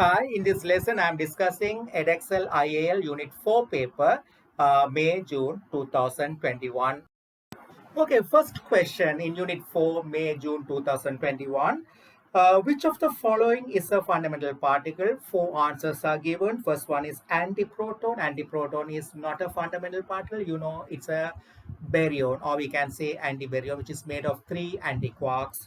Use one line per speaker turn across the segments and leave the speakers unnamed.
Hi, in this lesson, I am discussing Edexcel IAL Unit 4 paper, May-June 2021. Okay, first question in Unit 4, May-June 2021. Which of the following is a fundamental particle? Four answers are given. First one is antiproton. Antiproton is not a fundamental particle. You know, it's a baryon, or we can say antibaryon, which is made of three antiquarks.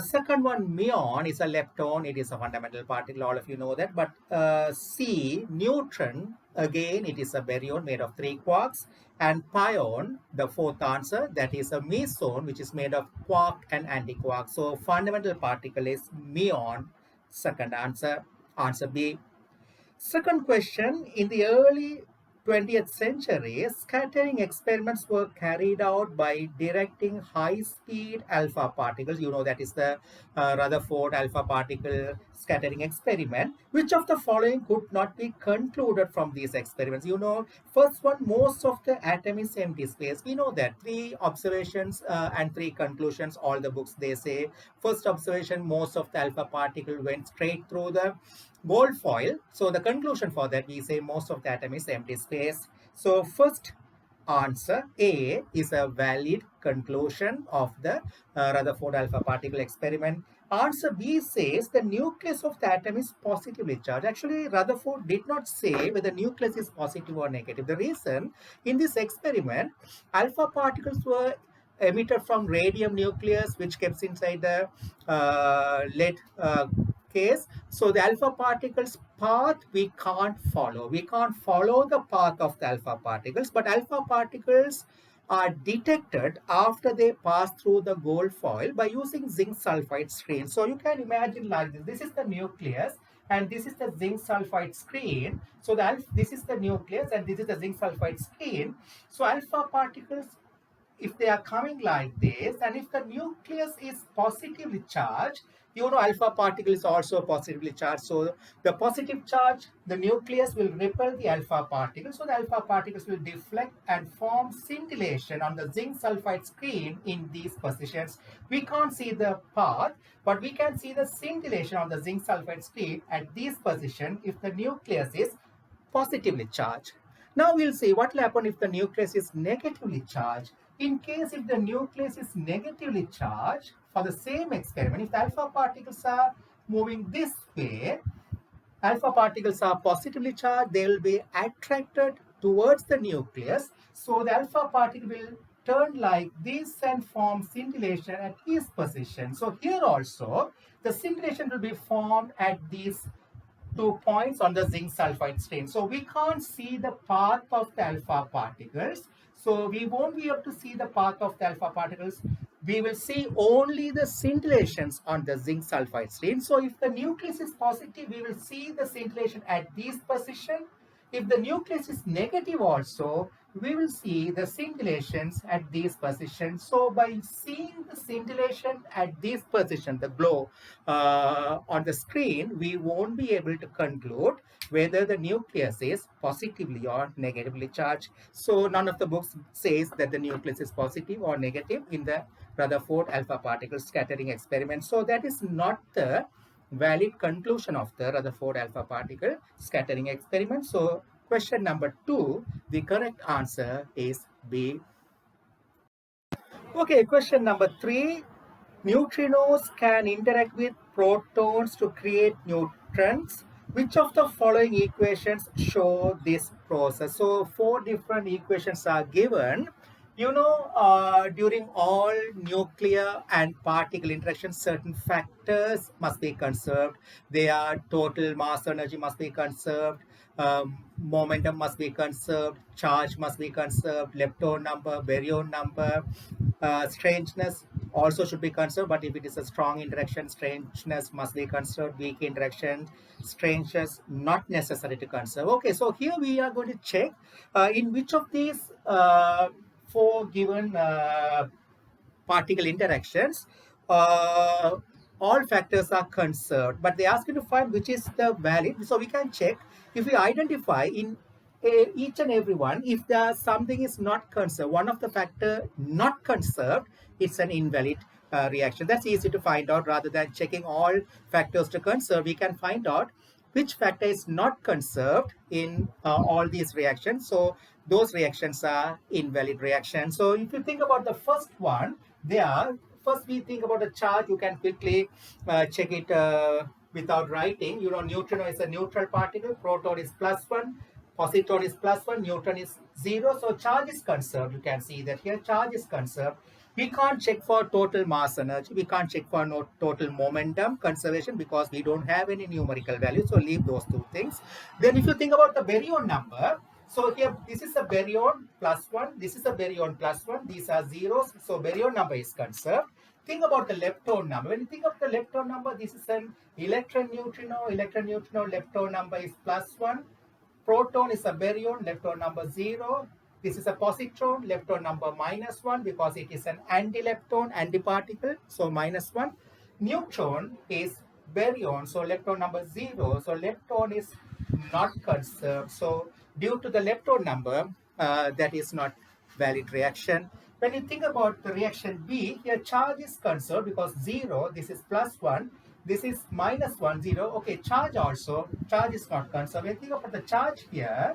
Second one, muon, is a lepton. It is a fundamental particle. All of you know that. But C, neutron, again, it is a baryon made of three quarks. And pion, the fourth answer, that is a meson, which is made of quark and antiquark. So fundamental particle is muon. Second answer, answer B. Second question, in the early 20th century, scattering experiments were carried out by directing high-speed alpha particles. You know, that is the Rutherford alpha particle scattering experiment. Which of the following could not be concluded from these experiments? You know, first one, most of the atom is empty space. We know that. Three observations and three conclusions, all the books, they say. First observation, most of the alpha particle went straight through the gold foil. So the conclusion for that, we say most of the atom is empty space. So first answer A is a valid conclusion of the Rutherford alpha particle experiment. Answer B says the nucleus of the atom is positively charged. Actually, Rutherford did not say whether nucleus is positive or negative. The reason, in this experiment, alpha particles were emitted from radium nucleus, which kept inside the lead case. So the alpha particles path we can't follow. We can't follow the path of the alpha particles, but alpha particles are detected after they pass through the gold foil by using zinc sulfide screen. So you can imagine like this. This is the nucleus and this is the zinc sulfide screen. So this is the nucleus and this is the zinc sulfide screen. So alpha particles, if they are coming like this, and if the nucleus is positively charged, you know, alpha particle is also positively charged. So the positive charge, the nucleus will repel the alpha particle. So the alpha particles will deflect and form scintillation on the zinc sulfide screen in these positions. We can't see the path, but we can see the scintillation on the zinc sulfide screen at this position if the nucleus is positively charged. Now we'll see what will happen if the nucleus is negatively charged. In case if the nucleus is negatively charged, for the same experiment, if the alpha particles are moving this way, alpha particles are positively charged, they will be attracted towards the nucleus. So the alpha particle will turn like this and form scintillation at this position. So here also, the scintillation will be formed at these 2 points on the zinc sulfide screen. So we can't see the path of the alpha particles. So we won't be able to see the path of the alpha particles. We will see only the scintillations on the zinc sulfide screen. So if the nucleus is positive, we will see the scintillation at this position. If the nucleus is negative also, we will see the scintillations at these positions. So by seeing the scintillation at this position, the glow on the screen, we won't be able to conclude whether the nucleus is positively or negatively charged. So none of the books says that the nucleus is positive or negative in the Rutherford alpha particle scattering experiment. So that is not the valid conclusion of the Rutherford alpha particle scattering experiment. So question number 2, the correct answer is B. Okay, question number 3. Neutrinos can interact with protons to create neutrons. Which of the following equations show this process? So 4 different equations are given. You know, during all nuclear and particle interactions, certain factors must be conserved. Their total mass energy must be conserved. Momentum must be conserved. Charge must be conserved. Lepton number, baryon number, strangeness also should be conserved, but if it is a strong interaction, strangeness must be conserved. Weak interaction, strangeness not necessary to conserve. Okay, so here we are going to check in which of these 4 given particle interactions all factors are conserved, but they ask you to find which is the valid. So we can check if we identify in each and every one, if there something is not conserved, one of the factor not conserved, it's an invalid reaction. That's easy to find out. Rather than checking all factors to conserve, we can find out which factor is not conserved in all these reactions. So those reactions are invalid reactions. So if you think about the first one, first we think about the charge. You can quickly check it without writing. You know, neutrino is a neutral particle, proton is +1, positron is +1, neutron is 0. So charge is conserved. You can see that here charge is conserved. We can't check for total mass energy. We can't check for no total momentum conservation because we don't have any numerical value. So leave those two things. Then if you think about the baryon number, so here this is a baryon +1, this is a baryon +1, these are zeros. So baryon number is conserved. Think about the lepton number. When you think of the lepton number, this is an electron neutrino, lepton number is +1. Proton is a baryon, lepton number 0. This is a positron, lepton number -1 because it is an antilepton, antiparticle, so -1. Neutron is baryon, so lepton number 0. So lepton is not conserved. So due to the lepton number, that is not valid reaction. When you think about the reaction B, here charge is conserved because 0, this is +1. This is -1, 0. Okay, charge charge is not conserved. When you think about the charge here,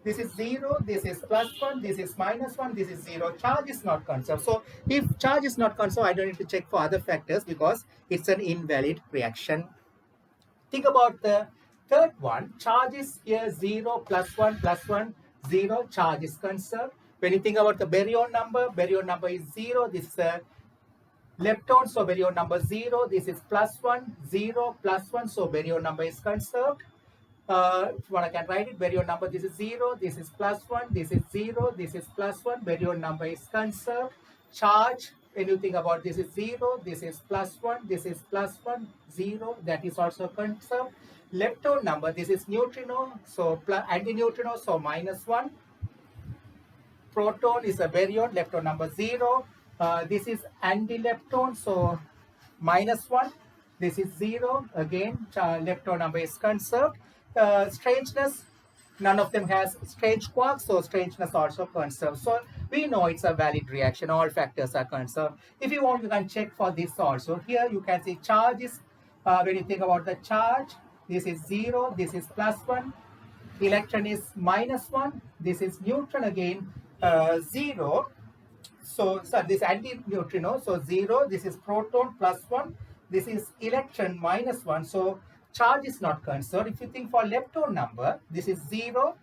this is 0, this is +1, this is -1, this is 0. Charge is not conserved. So if charge is not conserved, I don't need to check for other factors because it's an invalid reaction. Think about the third one. Charge is here 0, +1, 0. Charge is conserved. When you think about the baryon number is 0. This is a lepton, so baryon number 0. This is +1, 0, +1, so baryon number is conserved. What I can write it, baryon number, this is 0, this is +1, this is 0, this is +1, baryon number is conserved. Charge, when you think about this is 0, this is +1, this is +1, 0, that is also conserved. Lepton number, this is neutrino, so antineutrino, so -1. Proton is a baryon, lepton number 0. This is antilepton, so -1. This is 0. Again, lepton number is conserved. Strangeness, none of them has strange quarks, so strangeness also conserved. So we know it's a valid reaction. All factors are conserved. If you want, you can check for this also. Here you can see charge is, when you think about the charge, this is 0, this is +1. Electron is -1. This is neutron again, 0. So this anti-neutrino, so 0. This is proton +1. This is electron -1. So charge is not conserved. If you think for lepton number, this is 0.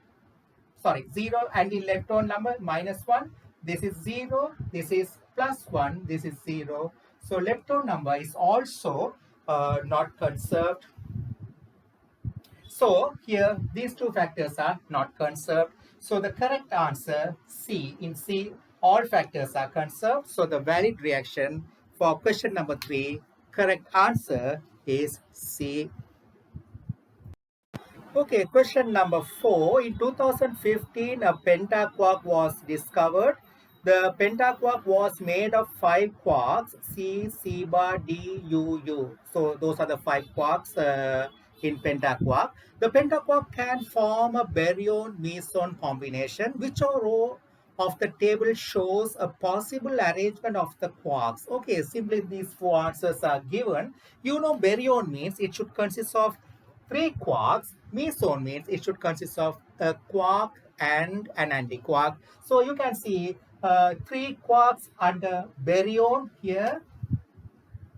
0 anti-lepton number -1. This is 0. This is +1. This is 0. So lepton number is also not conserved. So here these two factors are not conserved. So the correct answer C. In C, all factors are conserved. So the valid reaction for question number 3, correct answer is C. Okay, question number 4. In 2015, a pentaquark was discovered. The pentaquark was made of 5 quarks, C, C bar, D, U, U. So those are the 5 quarks in pentaquark. The pentaquark can form a baryon-meson combination. Which row of the table shows a possible arrangement of the quarks? Okay, simply these 4 answers are given. You know, baryon means it should consist of 3 quarks. Meson means it should consist of a quark and an antiquark. So you can see 3 quarks under baryon here,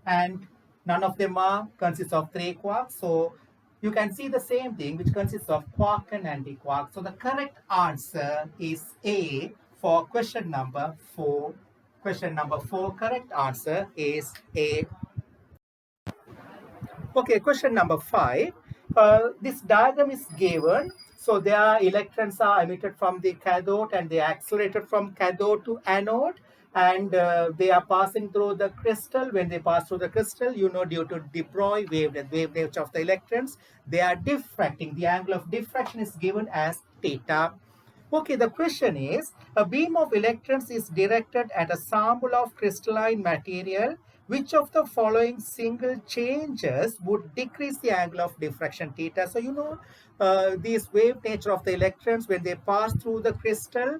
and none of them are consist of 3 quarks. So you can see the same thing which consists of quark and antiquark. So the correct answer is A for question number 4. Question number 4, correct answer is A. Okay, question number 5. This diagram is given. So their electrons are emitted from the cathode and they are accelerated from cathode to anode, and they are passing through the crystal. When they pass through the crystal, you know, due to de Broglie wavelength of the electrons, they are diffracting. The angle of diffraction is given as theta. Okay, the question is, a beam of electrons is directed at a sample of crystalline material. Which of the following single changes would decrease the angle of diffraction theta? So you know, this wave nature of the electrons, when they pass through the crystal,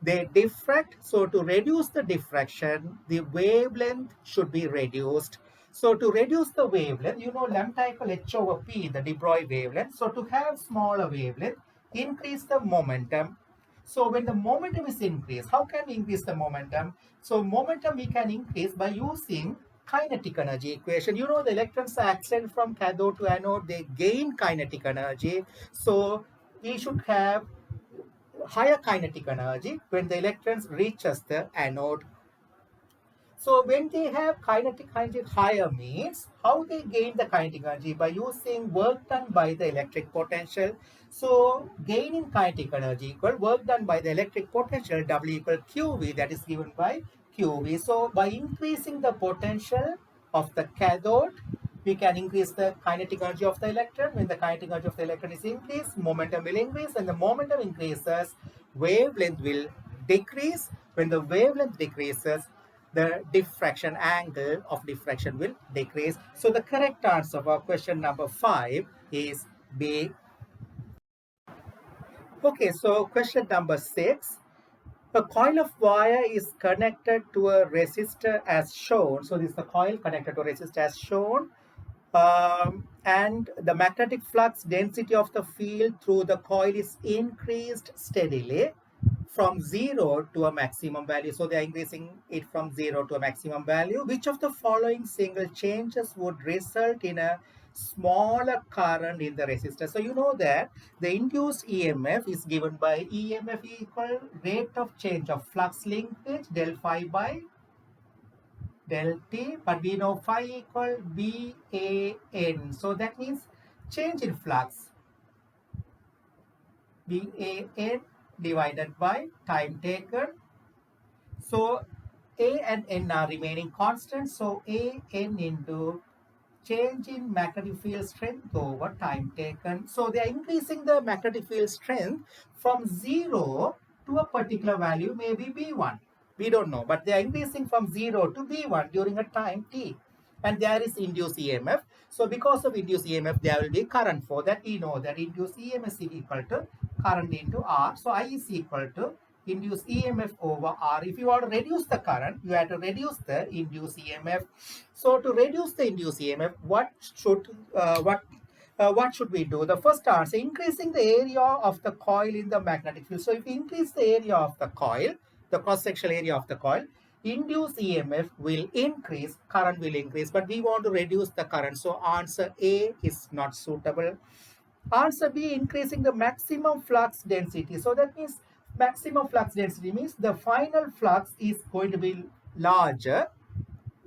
they diffract. So to reduce the diffraction, the wavelength should be reduced. So to reduce the wavelength, you know lambda equal h over p, the de Broglie wavelength. So to have smaller wavelength, increase the momentum. So when the momentum is increased, how can we increase the momentum? So momentum we can increase by using kinetic energy equation. You know the electrons are accelerated from cathode to anode, they gain kinetic energy. So we should have higher kinetic energy when the electrons reaches the anode. So when they have kinetic energy higher means how they gain the kinetic energy by using work done by the electric potential. So gaining kinetic energy equal work done by the electric potential W equal QV, that is given by QV. So by increasing the potential of the cathode, we can increase the kinetic energy of the electron. When the kinetic energy of the electron is increased, momentum will increase. When the momentum increases, wavelength will decrease. When the wavelength decreases, the diffraction angle of diffraction will decrease. So the correct answer for question number 5 is B. Okay, so question number 6. A coil of wire is connected to a resistor as shown. So this is the coil connected to a resistor as shown. And the magnetic flux density of the field through the coil is increased steadily from 0 to a maximum value. So they are increasing it from 0 to a maximum value. Which of the following single changes would result in a smaller current in the resistor? So you know that the induced EMF is given by EMF equal rate of change of flux linkage del phi by del t, but we know phi equal BAN. So that means change in flux BAN divided by time taken. So A and N are remaining constant. So AN into change in magnetic field strength over time taken. So they are increasing the magnetic field strength from 0 to a particular value, maybe B1. We don't know, but they are increasing from 0 to B1 during a time t. And there is induced EMF. So because of induced EMF, there will be current. For that, we know that induced EMF is equal to current into R. So I is equal to induced EMF over R. If you want to reduce the current, you have to reduce the induced EMF. So to reduce the induced EMF, what should we do? The first answer, increasing the area of the coil in the magnetic field. So if we increase the area of the coil, the cross-sectional area of the coil, induced EMF will increase, current will increase, but we want to reduce the current. So answer A is not suitable. Answer B, increasing the maximum flux density. So that means maximum flux density means the final flux is going to be larger,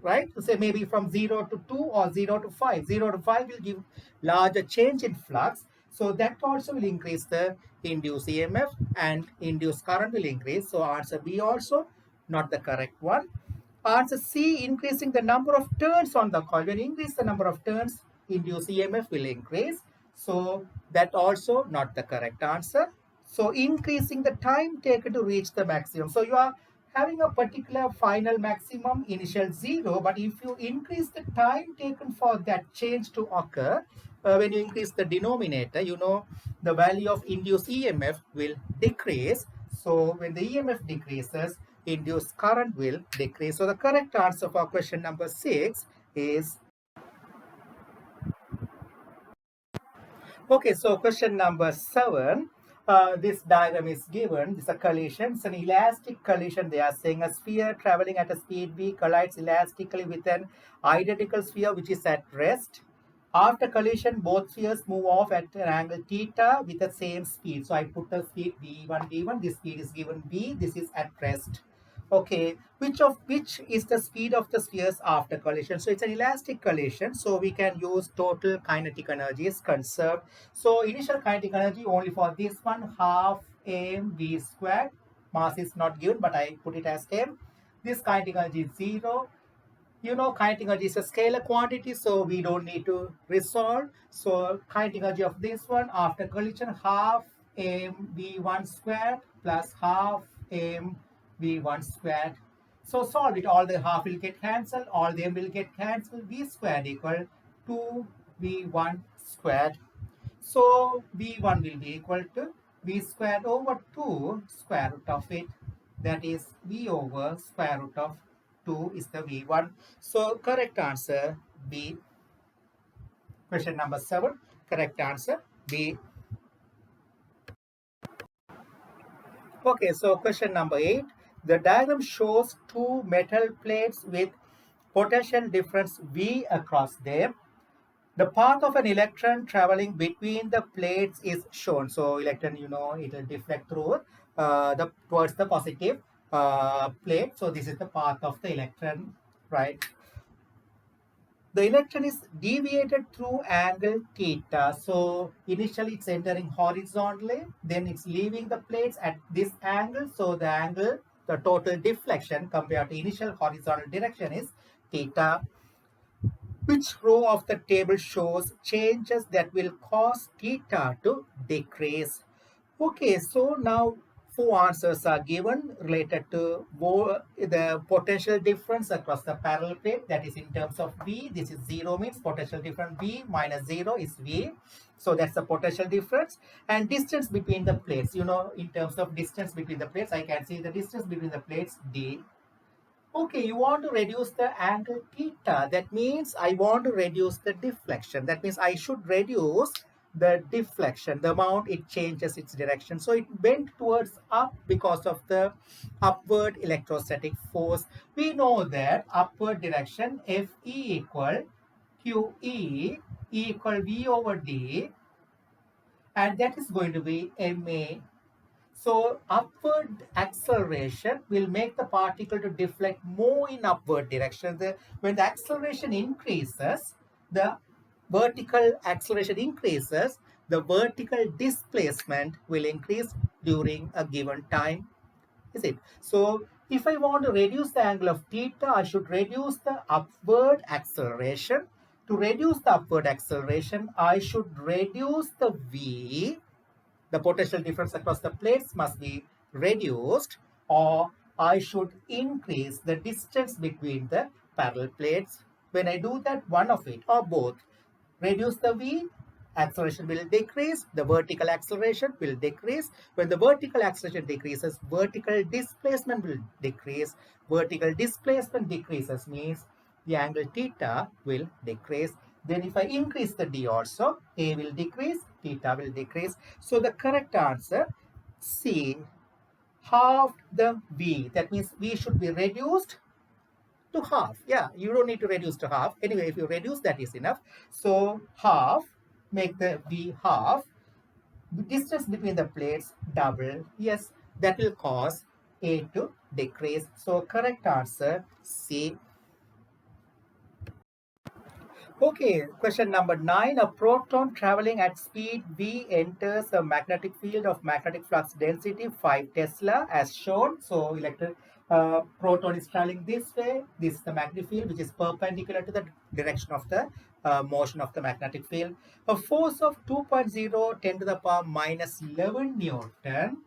right? So say maybe from 0 to 2 or 0 to 5. 0 to 5 will give larger change in flux. So that also will increase the induced EMF and induced current will increase. So answer B also not the correct one. Answer C, increasing the number of turns on the coil. When you increase the number of turns, induced EMF will increase. So that also not the correct answer. So increasing the time taken to reach the maximum. So you are having a particular final maximum initial 0, but if you increase the time taken for that change to occur, when you increase the denominator, you know the value of induced EMF will decrease. So when the EMF decreases, induced current will decrease. So the correct answer for question number 6 is okay. So question number 7. This diagram is given. This is a collision. It's an elastic collision. They are saying a sphere traveling at a speed v collides elastically with an identical sphere which is at rest. After collision, both spheres move off at an angle theta with the same speed. So I put the speed v1, v1. This speed is given v. This is at rest. Okay, which is the speed of the spheres after collision? So it's an elastic collision, so we can use total kinetic energy is conserved. So initial kinetic energy only for this one, half mv squared. Mass is not given, but I put it as m. This kinetic energy is 0. You know kinetic energy is a scalar quantity, so we don't need to resolve. So kinetic energy of this one after collision, half mv1 squared plus half m v1 squared. So solve it. All the half will get cancelled. All them will get cancelled. V squared equal 2v1 squared. So v1 will be equal to v squared over 2 square root of it. That is v over square root of 2 is the v1. So correct answer B. Question number 7. Correct answer B. Okay, so question number 8. The diagram shows two metal plates with potential difference V across them. The path of an electron traveling between the plates is shown. So electron, it will deflect through towards the positive plate. So this is the path of the electron, right? The electron is deviated through angle theta. So initially it's entering horizontally, then it's leaving the plates at this angle. So the angle, the total deflection compared to initial horizontal direction is theta. Which row of the table shows changes that will cause theta to decrease? Okay, so now four answers are given related to the potential difference across the parallel plate. That is in terms of V. This is 0 means potential difference V minus 0 is V. So that's the potential difference. And distance between the plates. In terms of distance between the plates, I can see the distance between the plates D. Okay, you want to reduce the angle theta. That means I want to reduce the deflection. That means I should reduce the deflection, the amount it changes its direction. So it bent towards up because of the upward electrostatic force. We know that upward direction Fe equal QE E equal V over D, and that is going to be MA. So upward acceleration will make the particle to deflect more in upward direction. When the acceleration increases, the vertical acceleration increases, the vertical displacement will increase during a given time, is it? So if I want to reduce the angle of theta, I should reduce the upward acceleration. To reduce the upward acceleration, I should reduce the V. The potential difference across the plates must be reduced, or I should increase the distance between the parallel plates. When I do that, one of it or both, reduce the V, acceleration will decrease, the vertical acceleration will decrease. When the vertical acceleration decreases, vertical displacement will decrease. Vertical displacement decreases means the angle theta will decrease. Then if I increase the D also, A will decrease, theta will decrease. So the correct answer, C, half the V. That means V should be reduced to half. Yeah, you don't need to reduce to half. Anyway, if you reduce, that is enough. So half, make the V half. The distance between the plates double. Yes, that will cause A to decrease. So correct answer, C. Okay, question number 9. A proton traveling at speed v enters a magnetic field of magnetic flux density 5 Tesla as shown. So electric proton is traveling this way. This is the magnetic field which is perpendicular to the direction of the motion of the magnetic field. A force of 2.0 10 to the power minus 11 Newton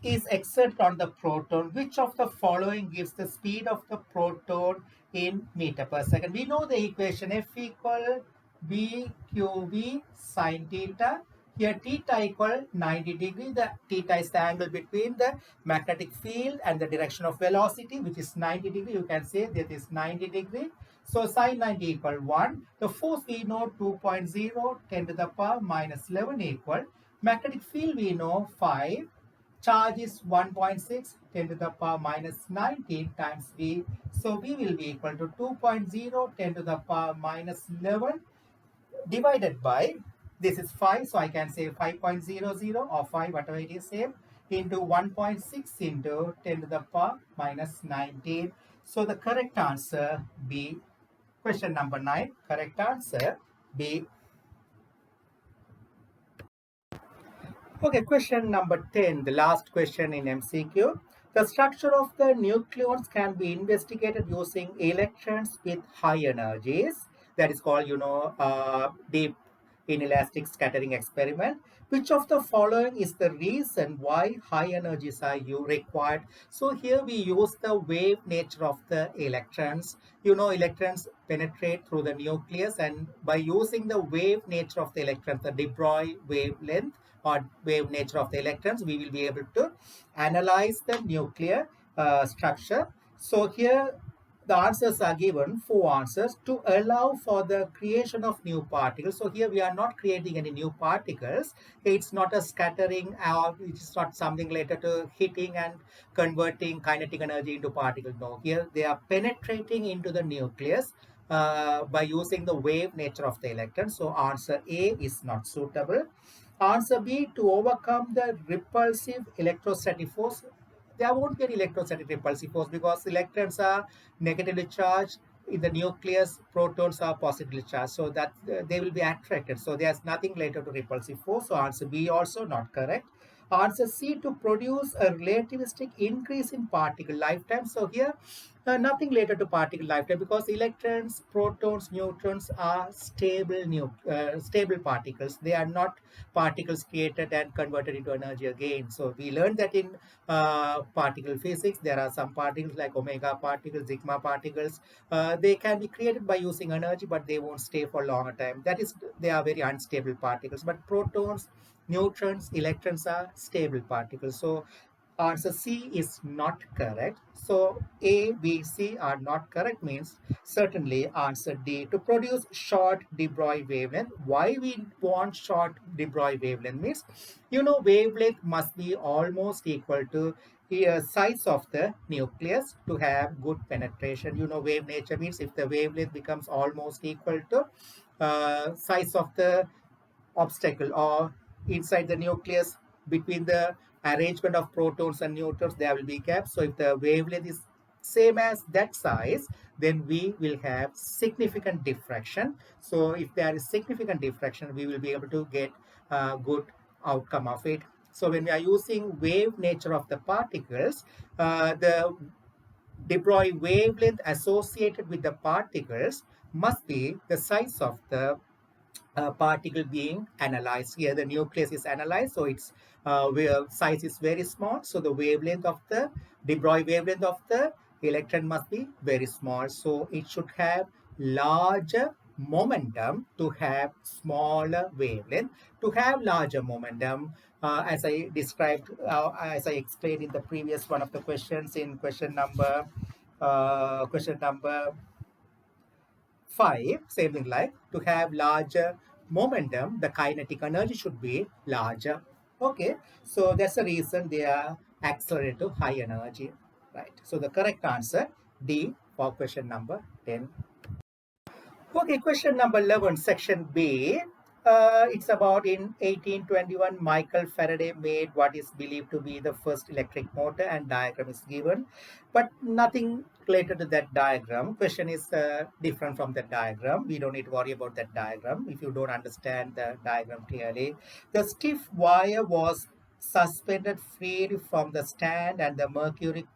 is exerted on the proton. Which of the following gives the speed of the proton in meter per second? We know the equation F equal BQV sine theta. Here theta equal 90 degree. The theta is the angle between the magnetic field and the direction of velocity, which is 90 degree. You can say that is 90 degree. So sine 90 equal 1. The force we know 2.0 10 to the power minus 11 equal. Magnetic field we know 5. Charge is 1.6 10 to the power minus 19 times V. So V will be equal to 2.0 10 to the power minus 11 divided by, this is 5, so I can say 5.00 or 5, whatever it is, same, into 1.6 into 10 to the power minus 19. So the correct answer B. Question number 9, correct answer B. Okay, question number 10, the last question in MCQ. The structure of the nucleons can be investigated using electrons with high energies. That is called, deep inelastic scattering experiment. Which of the following is the reason why high energies are required? So here we use the wave nature of the electrons. Electrons penetrate through the nucleus, and by using the wave nature of the electrons, the de Broglie wavelength or wave nature of the electrons, we will be able to analyze the nuclear structure. So here the answers are given, four answers, to allow for the creation of new particles. So here we are not creating any new particles. It's not a scattering, or it's not something related to hitting and converting kinetic energy into particles. No, here they are penetrating into the nucleus by using the wave nature of the electron. So answer A is not suitable. Answer B, to overcome the repulsive electrostatic force. There won't be any electrostatic repulsive force because electrons are negatively charged. In the nucleus, protons are positively charged, so that they will be attracted. So there's nothing related to repulsive force. So answer B also not correct. Answer C, to produce a relativistic increase in particle lifetime. So here nothing related to particle lifetime because electrons, protons, neutrons are stable particles. They are not particles created and converted into energy again. So we learned that in particle physics, there are some particles like omega particles, sigma particles. They can be created by using energy, but they won't stay for a longer time. That is, they are very unstable particles. But protons, neutrons, electrons are stable particles. So answer C is not correct. So A, B, C are not correct means certainly answer D. To produce short de Broglie wavelength. Why we want short de Broglie wavelength means, wavelength must be almost equal to the size of the nucleus to have good penetration. Wave nature means if the wavelength becomes almost equal to size of the obstacle or inside the nucleus between the arrangement of protons and neutrons, there will be gaps. So if the wavelength is same as that size, then we will have significant diffraction. So if there is significant diffraction, we will be able to get a good outcome of it. So when we are using wave nature of the particles, the de Broglie wavelength associated with the particles must be the size of the particle being analyzed. Here the nucleus is analyzed, so its where size is very small. So the wavelength of the de Broglie wavelength of the electron must be very small. So it should have larger momentum to have smaller wavelength. To have larger momentum, as I described, as I explained in the previous one of the questions, in question number 5, same thing, like to have larger momentum, the kinetic energy should be larger. Okay, so that's the reason they are accelerated to high energy, right? So the correct answer D for question number 10. Okay, question number 11, section B. It's about in 1821, Michael Faraday made what is believed to be the first electric motor, and diagram is given, but nothing related to that diagram. Question is different from that diagram. We don't need to worry about that diagram if you don't understand the diagram clearly. The stiff wire was suspended freely from the stand, and the mercury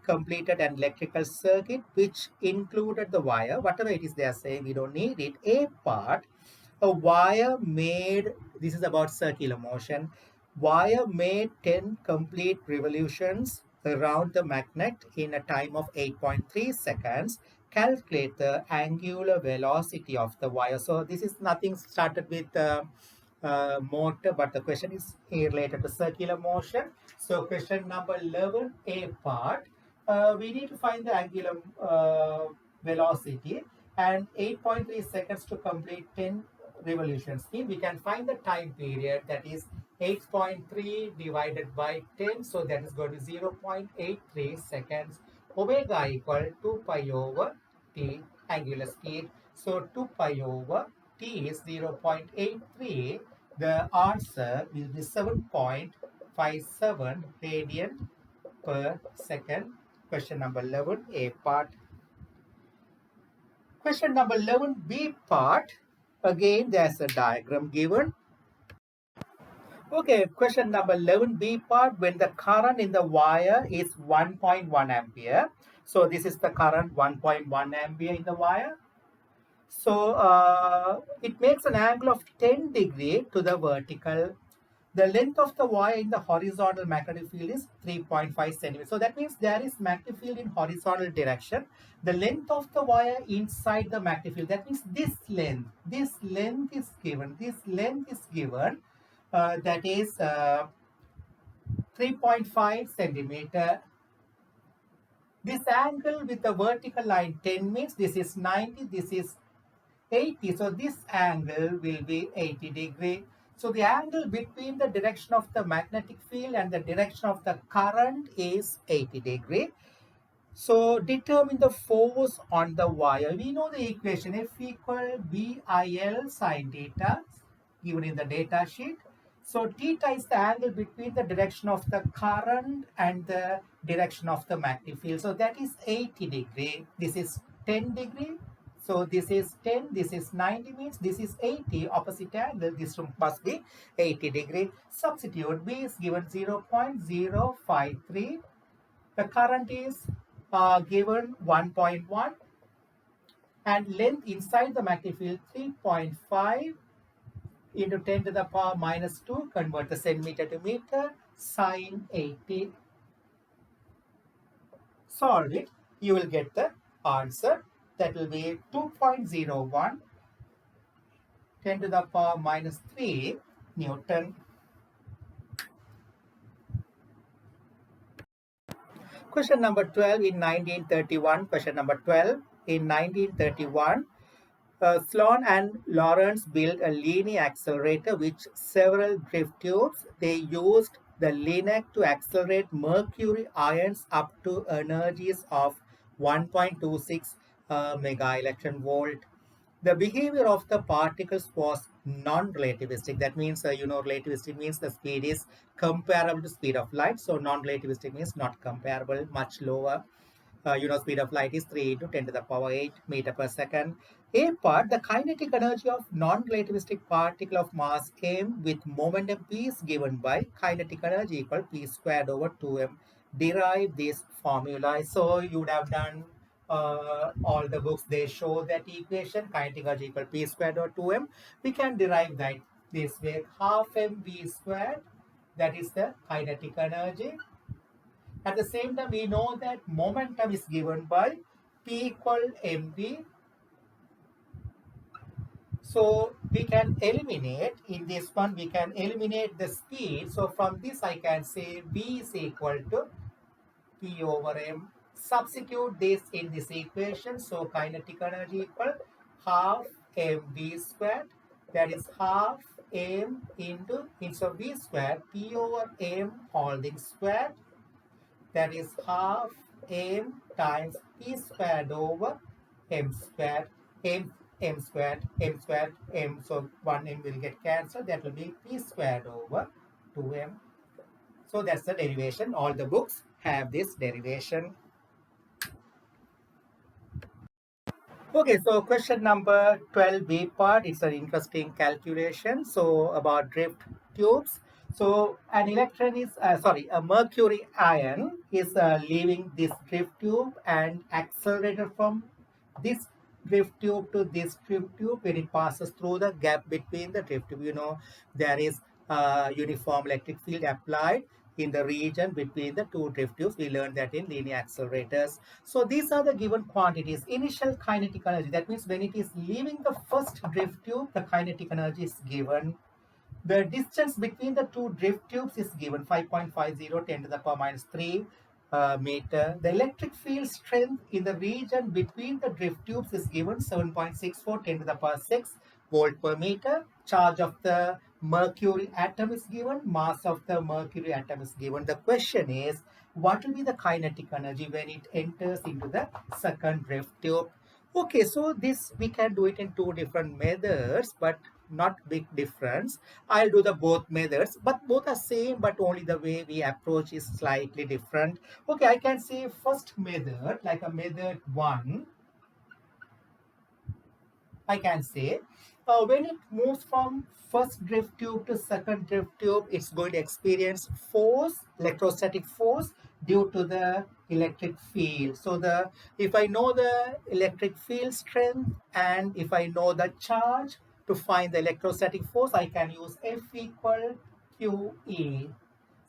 completed an electrical circuit which included the wire. Whatever it is they are saying, we don't need it. A part, a wire made, this is about circular motion, wire made 10 complete revolutions around the magnet in a time of 8.3 seconds. Calculate the angular velocity of the wire. So this is nothing started with motor, but the question is related to circular motion. So question number 11, A part, we need to find the angular velocity, and 8.3 seconds to complete 10 revolutions. If we can find the time period, that is 8.3 divided by 10, so that is going to 0.83 seconds. Omega equal 2 pi over t, angular speed. So 2 pi over t is 0.83. The answer will be 7.57 radian per second. Question number 11, A part. Question number 11, B part. Again, there's a diagram given. Okay, question number 11, B part. When the current in the wire is 1.1 ampere. So this is the current 1.1 ampere in the wire. So it makes an angle of 10 degree to the vertical. The length of the wire in the horizontal magnetic field is 3.5 centimeters. So that means there is magnetic field in horizontal direction. The length of the wire inside the magnetic field, that means this length is given. This length is given. That is 3.5 centimeter. This angle with the vertical line 10 means this is 90, this is 80. So this angle will be 80 degree. So the angle between the direction of the magnetic field and the direction of the current is 80 degree. So determine the force on the wire. We know the equation F equal VIL sine theta given in the data sheet. So theta is the angle between the direction of the current and the direction of the magnetic field. So that is 80 degree. This is 10 degree. So this is 10, this is 90 means this is 80, opposite angle, this must be 80 degree. Substitute, B is given 0.053. The current is given 1.1 and length inside the magnetic field 3.5 into 10 to the power minus 2, convert the centimeter to meter, sine 80. Solve it, you will get the answer. That will be 2.01, 10 to the power minus 3 Newton. Question number 12 in 1931. Question number 12 in 1931. Sloan and Lawrence built a linear accelerator with several drift tubes. They used the linear to accelerate mercury ions up to energies of 1.26 mega electron volt. The behavior of the particles was non-relativistic. That means, relativistic means the speed is comparable to speed of light. So non-relativistic means not comparable, much lower. Speed of light is 3 into 10 to the power 8 meter per second. A part, the kinetic energy of non-relativistic particle of mass m with momentum p is given by kinetic energy equal p squared over 2m. Derive this formula. So you would have done all the books, they show that equation, kinetic energy equal p squared over 2m. We can derive that this way, half mv squared, that is the kinetic energy. At the same time, we know that momentum is given by P equal mv. So we can eliminate, in this one, we can eliminate the speed. So from this, I can say V is equal to P over m. Substitute this in this equation. So kinetic energy equal half mv squared. That is half m into, instead of v squared, P over m holding squared. That is half m times p squared over m squared, m squared, m squared, m. So 1m will get cancelled. That will be p squared over 2m. So that's the derivation. All the books have this derivation. Okay, so question number 12b part, it's an interesting calculation. So about drift tubes. So an electron is, a mercury ion is leaving this drift tube and accelerated from this drift tube to this drift tube. When it passes through the gap between the drift tube, there is uniform electric field applied in the region between the two drift tubes. We learned that in linear accelerators. So these are the given quantities. Initial kinetic energy, that means when it is leaving the first drift tube, the kinetic energy is given. The distance between the two drift tubes is given 5.50 10 to the power minus 3 meter. The electric field strength in the region between the drift tubes is given 7.64 10 to the power 6 volt per meter. Charge of the mercury atom is given. Mass of the mercury atom is given. The question is, what will be the kinetic energy when it enters into the second drift tube? Okay, so this we can do it in two different methods, but not big difference. I'll do the both methods, but both are same, but only the way we approach is slightly different. Okay, I can say first method, like a method 1, I can say when it moves from first drift tube to second drift tube, it's going to experience force, electrostatic force due to the electric field. So if I know the electric field strength and if I know the charge to find the electrostatic force, I can use F equal QE.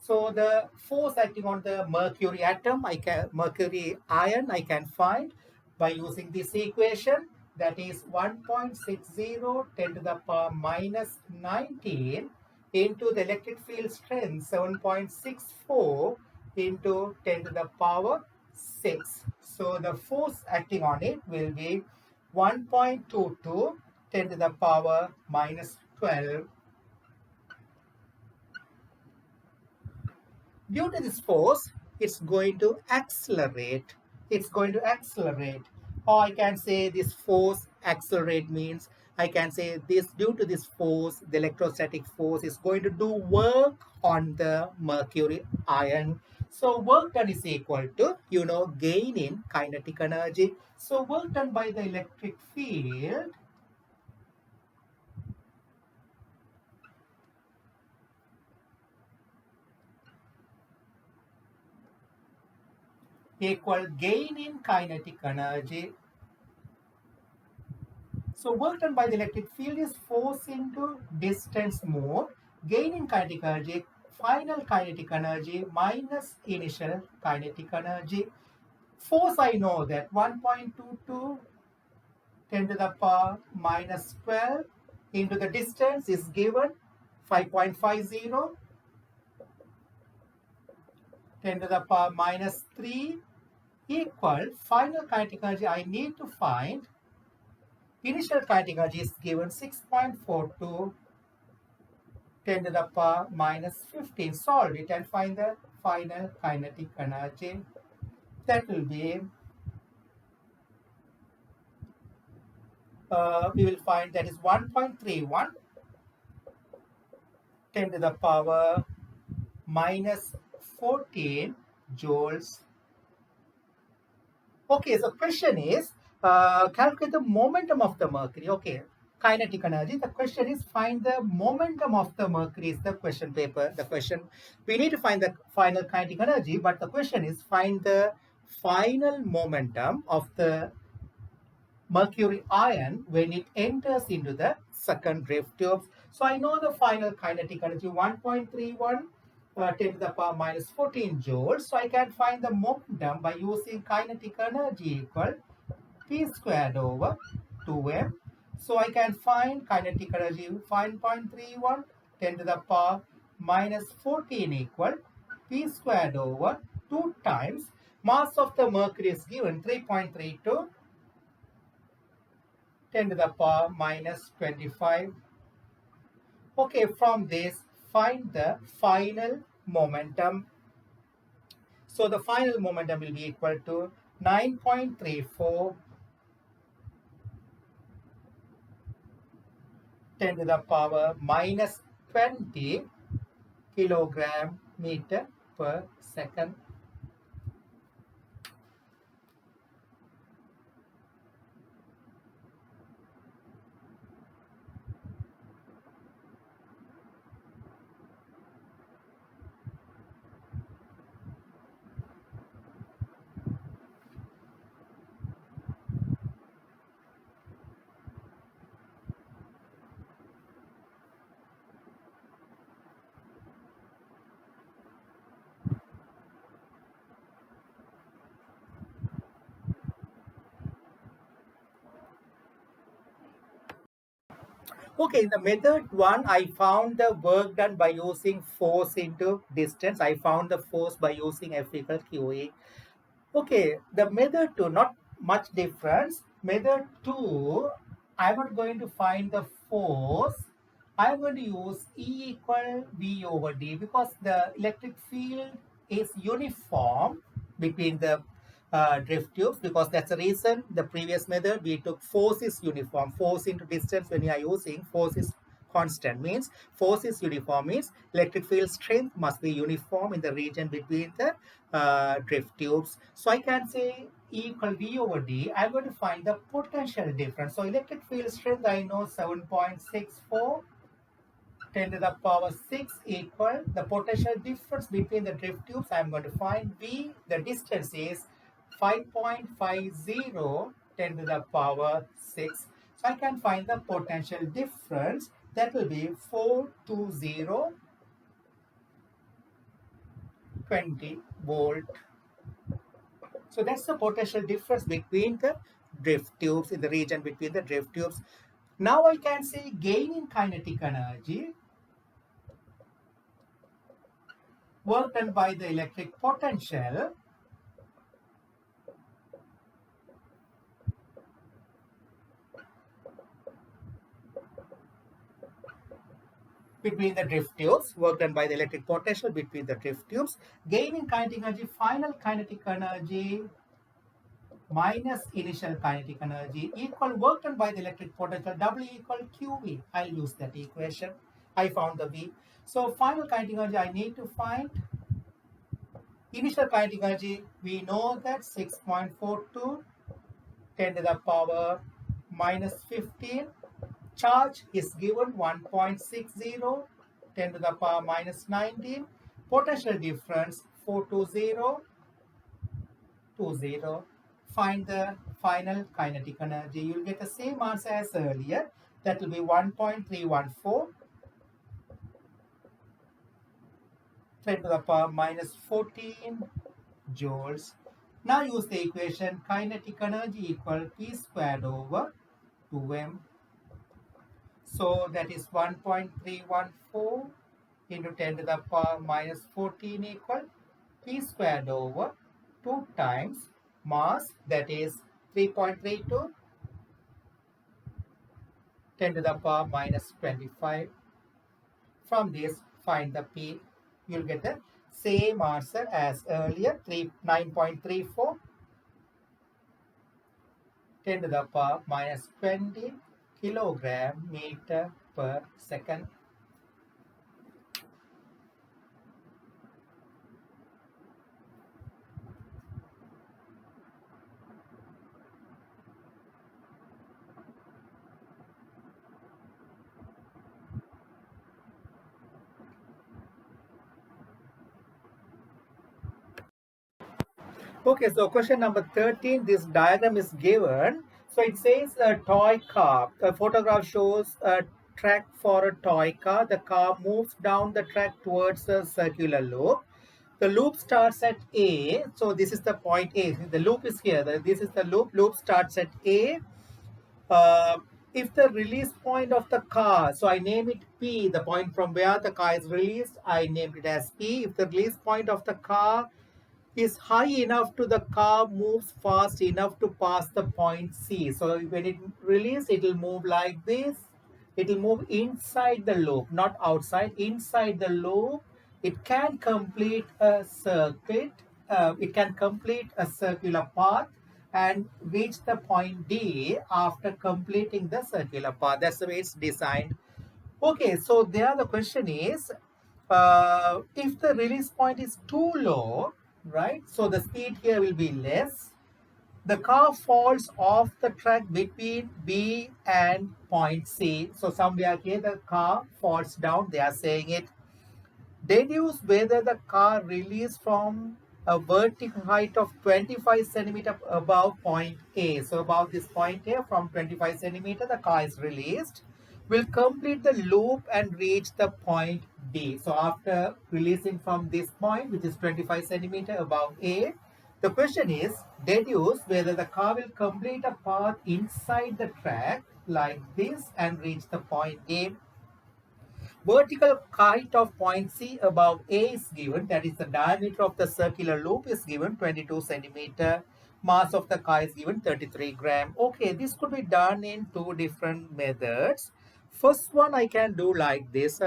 So the force acting on the mercury atom, mercury ion, I can find by using this equation. That is 1.60 10 to the power minus 19 into the electric field strength 7.64 into 10 to the power 6. So the force acting on it will be 1.22 10 to the power minus 12. Due to this force, it's going to accelerate. It's going to accelerate. Or I can say this force accelerate means I can say this due to this force, the electrostatic force is going to do work on the mercury ion. So work done is equal to, gain in kinetic energy. So work done by the electric field equal gain in kinetic energy. So work done by the electric field is force into distance moved, gain in kinetic energy, final kinetic energy minus initial kinetic energy. Force I know that 1.22 10 to the power minus 12 into the distance is given 5.50 10 to the power minus 3 equal final kinetic energy I need to find. Initial kinetic energy is given 6.42 10 to the power minus 15. Solve it and find the final kinetic energy. That will be, we will find that is 1.31 10 to the power minus 14 joules. Okay, so question is, calculate the momentum of the mercury. Okay, kinetic energy. The question is find the momentum of the mercury is the question paper. The question, we need to find the final kinetic energy, but the question is find the final momentum of the mercury ion when it enters into the second drift tube. So I know the final kinetic energy 1.31 10 to the power minus 14 joules. So I can find the momentum by using kinetic energy equal P squared over 2m. So I can find kinetic energy 5.31 10 to the power minus 14 equal P squared over 2 times mass of the mercury is given 3.32 10 to the power minus 25. Okay, from this, find the final momentum. So the final momentum will be equal to 9.34 10 to the power minus 20 kilogram meter per second. Okay, in the method one, I found the work done by using force into distance. I found the force by using F equal QE. Okay, the method 2, not much difference. Method 2, I'm not going to find the force. I'm going to use E equal V over D because the electric field is uniform between the drift tubes, because that's the reason the previous method we took force is uniform. Force into distance when you are using force is constant means force is uniform means electric field strength must be uniform in the region between the drift tubes. So I can say E equal V over D. I'm going to find the potential difference. So electric field strength I know 7.64 10 to the power 6 equal the potential difference between the drift tubes. I'm going to find V. The distance is 5.50 10 to the power 6. So I can find the potential difference. That will be 420 20 volt. So that's the potential difference between the drift tubes in the region between the drift tubes. Now I can say gain in kinetic energy work done by the electric potential between the drift tubes, work done by the electric potential between the drift tubes, gaining kinetic energy, final kinetic energy minus initial kinetic energy equal work done by the electric potential W equal QV. I'll use that equation. I found the V. So final kinetic energy I need to find. Initial kinetic energy, we know that 6.42 10 to the power minus 15. Charge is given 1.60 10 to the power minus 19. Potential difference 420. Find the final kinetic energy. You'll get the same answer as earlier. That will be 1.314 10 to the power minus 14 joules. Now use the equation kinetic energy equal P squared over 2m. So that is 1.314 into 10 to the power minus 14 equal P squared over 2 times mass, that is 3.32 10 to the power minus 25. From this, find the P. You'll get the same answer as earlier, 9.34 10 to the power minus 20 kilogram meter per second. Okay, so question number 13, this diagram is given. So it says a toy car. The photograph shows a track for a toy car. The car moves down the track towards a circular loop. The loop starts at A. So this is the point A. The loop is here. This is the loop. Loop starts at A. Uh, if the release point of the car, so I name it P, the point from where the car is released, I named it as P. If the release point of the car is high enough to the car moves fast enough to pass the point C. So when it releases, it will move like this. It will move inside the loop, not outside, inside the loop. It can complete a circuit. It can complete a circular path and reach the point D after completing the circular path. That's the way it's designed. Okay, so there the question is, if the release point is too low, right? So the speed here will be less. The car falls off the track between B and point C. So somewhere here the car falls down. They are saying it. Deduce whether the car released from a vertical height of 25 centimeter above point A. So above this point A, from 25 centimeter, the car is released. Will complete the loop and reach the point D. So after releasing from this point, which is 25 centimeter above A, the question is, deduce whether the car will complete a path inside the track like this and reach the point A. Vertical height of point C above A is given, that is the diameter of the circular loop is given 22 centimeter. Mass of the car is given 33 gram. Okay, this could be done in two different methods. First one I can do like this.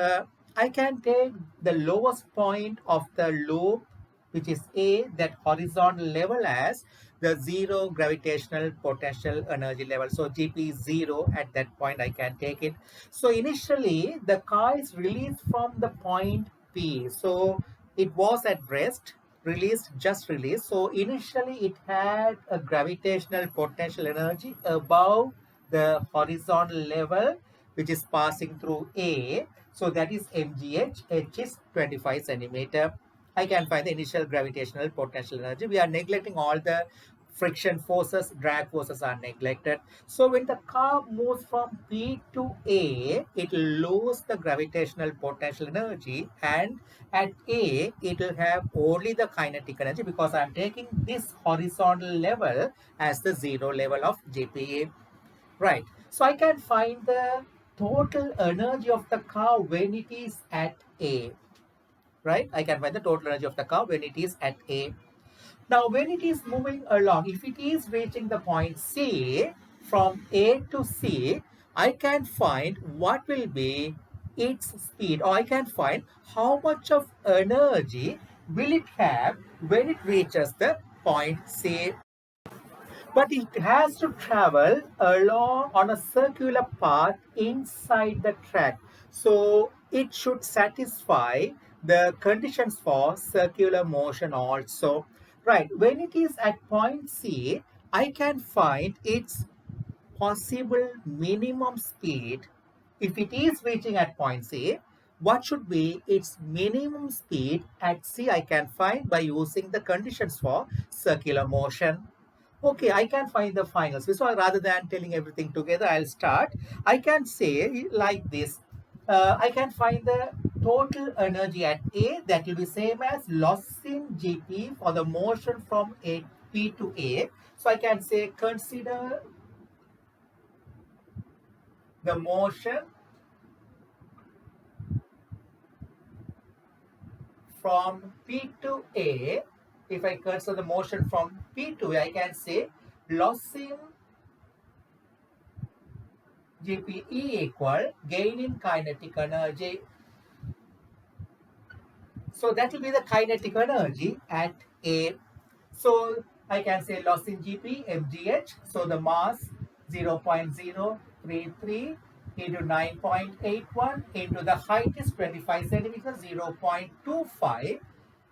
I can take the lowest point of the loop, which is A, that horizontal level, as the zero gravitational potential energy level. So GP is 0 at that point. I can take it. So initially the car is released from the point P. So it was at rest, just released. So initially it had a gravitational potential energy above the horizontal level, which is passing through A. So that is mgh. H is 25 centimeter. I can find the initial gravitational potential energy. We are neglecting all the friction forces, drag forces are neglected. So when the car moves from P to A, it will lose the gravitational potential energy, and at A, it will have only the kinetic energy, because I am taking this horizontal level as the zero level of GPA. Right. So I can find the total energy of the car when it is at A. Right? I can find the total energy of the car when it is at A. Now, when it is moving along, if it is reaching the point C, from A to C, I can find what will be its speed, or I can find how much of energy will it have when it reaches the point C. But it has to travel along on a circular path inside the track. So it should satisfy the conditions for circular motion also. Right, when it is at point C, I can find its possible minimum speed. If it is reaching at point C, what should be its minimum speed at C? I can find by using the conditions for circular motion. Okay, I can find the final speed. So rather than telling everything together, I'll start. I can say like this. I can find the total energy at A, that will be same as loss in GP for the motion from A, P to A. So I can say consider the motion from P to A. If I consider the motion from P to A, I can say loss in GPE equal gain in kinetic energy. So that will be the kinetic energy at A. So I can say loss in GP, mgh. So the mass 0.033 into 9.81 into the height is 25 centimeters, 0.25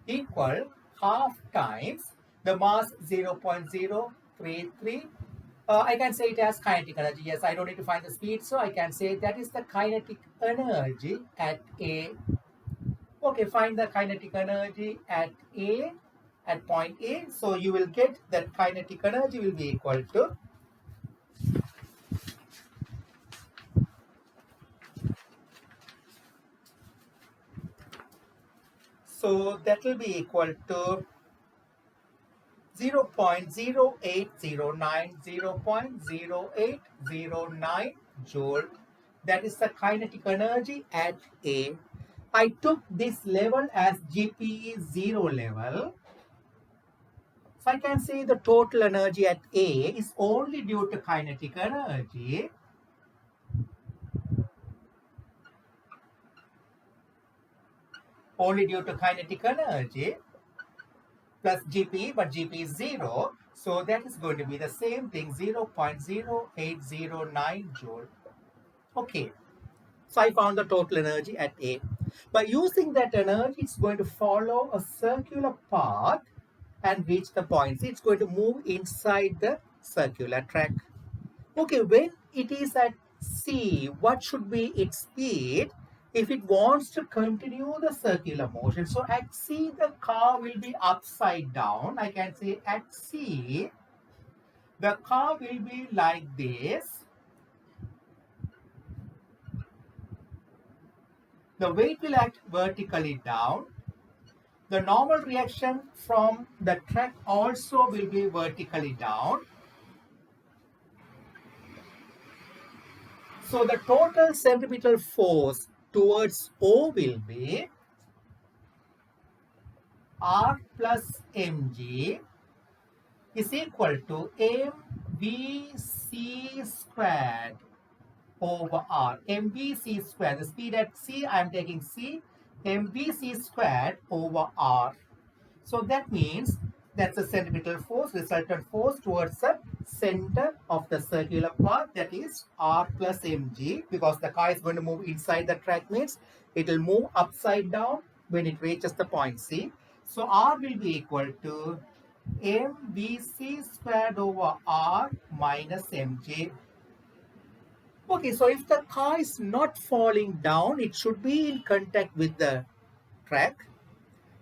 equal half times the mass 0.033. I can say it as kinetic energy. Yes, I don't need to find the speed. So I can say that is the kinetic energy at A. Okay, find the kinetic energy at A, at point A. So you will get that kinetic energy will be equal to, so that will be equal to 0.0809, 0.0809 joule. That is the kinetic energy at A. I took this level as GPE 0 level. So I can say the total energy at A is only due to kinetic energy. Only due to kinetic energy plus GP, but GP is 0. So that is going to be the same thing, 0.0809 joule. Okay. So I found the total energy at A. By using that energy, it's going to follow a circular path and reach the point. See, it's going to move inside the circular track. Okay, when it is at C, what should be its speed if it wants to continue the circular motion? So at C, the car will be upside down. I can say at C, the car will be like this. The weight will act vertically down. The normal reaction from the track also will be vertically down. So the total centripetal force towards O will be R plus mg is equal to mvc squared over R. mvc squared, the speed at C, I am taking C, mvc squared over R. So that means that's the centripetal force, resultant force towards the center of the circular path, that is R plus mg, because the car is going to move inside the track, means it will move upside down when it reaches the point C. So R will be equal to mvc squared over R minus mg. Okay, so if the car is not falling down, it should be in contact with the track.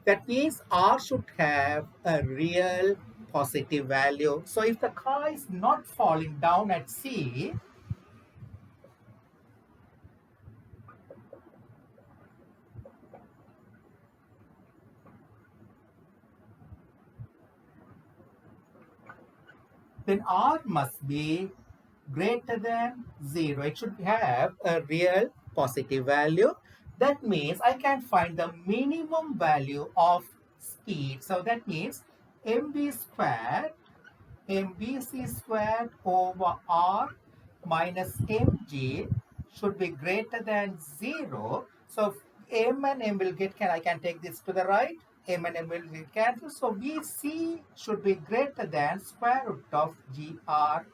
That means R should have a real positive value. So if the car is not falling down at C, then R must be greater than 0. It should have a real positive value. That means I can find the minimum value of speed. So that means mv squared, mvc squared over R minus mg should be greater than 0. So m and m will get, I can take this to the right. M and m will get cancelled. So VC should be greater than square root of GR.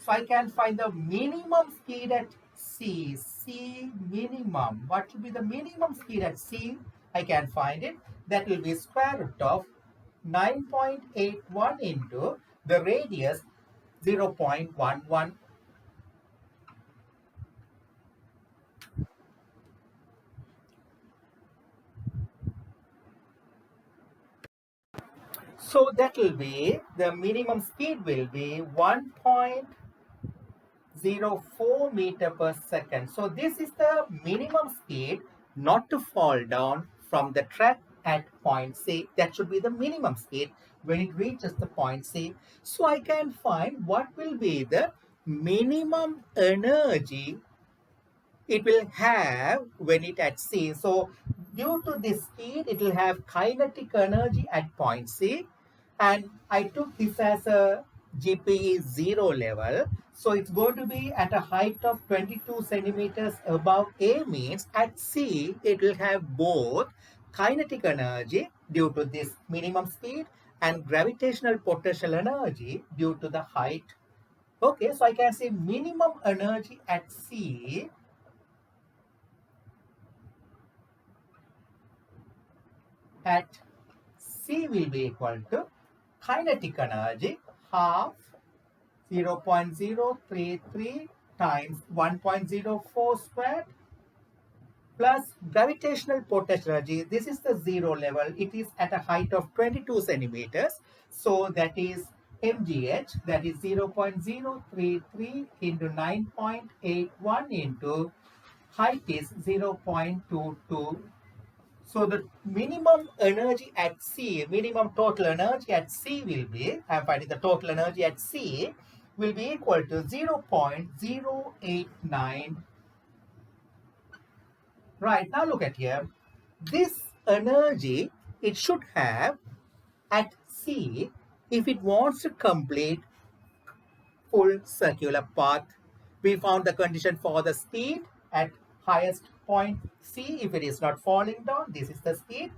So I can find the minimum speed at C. C minimum. What should be the minimum speed at C? I can find it. That will be square root of 9.81 into the radius 0.11. So that will be, the minimum speed will be 1.04 meter per second. So this is the minimum speed not to fall down from the track at point C. That should be the minimum speed when it reaches the point C. So I can find what will be the minimum energy it will have when it at C. So due to this speed, it will have kinetic energy at point C. And I took this as a GPE 0 level. So it's going to be at a height of 22 centimeters above A, means at C, it will have both kinetic energy due to this minimum speed and gravitational potential energy due to the height. Okay, so I can say minimum energy at C at C will be equal to kinetic energy half 0.033 times 1.04 squared plus gravitational potential energy. This is the 0 level. It is at a height of 22 centimeters. So that is mgh, that is 0.033 into 9.81 into height is 0.22. So the minimum energy at C, minimum total energy at C will be, I am finding the total energy at C will be equal to 0.089. Right, now look at here. This energy it should have at C if it wants to complete full circular path. We found the condition for the speed at highest point C. If it is not falling down, this is the speed.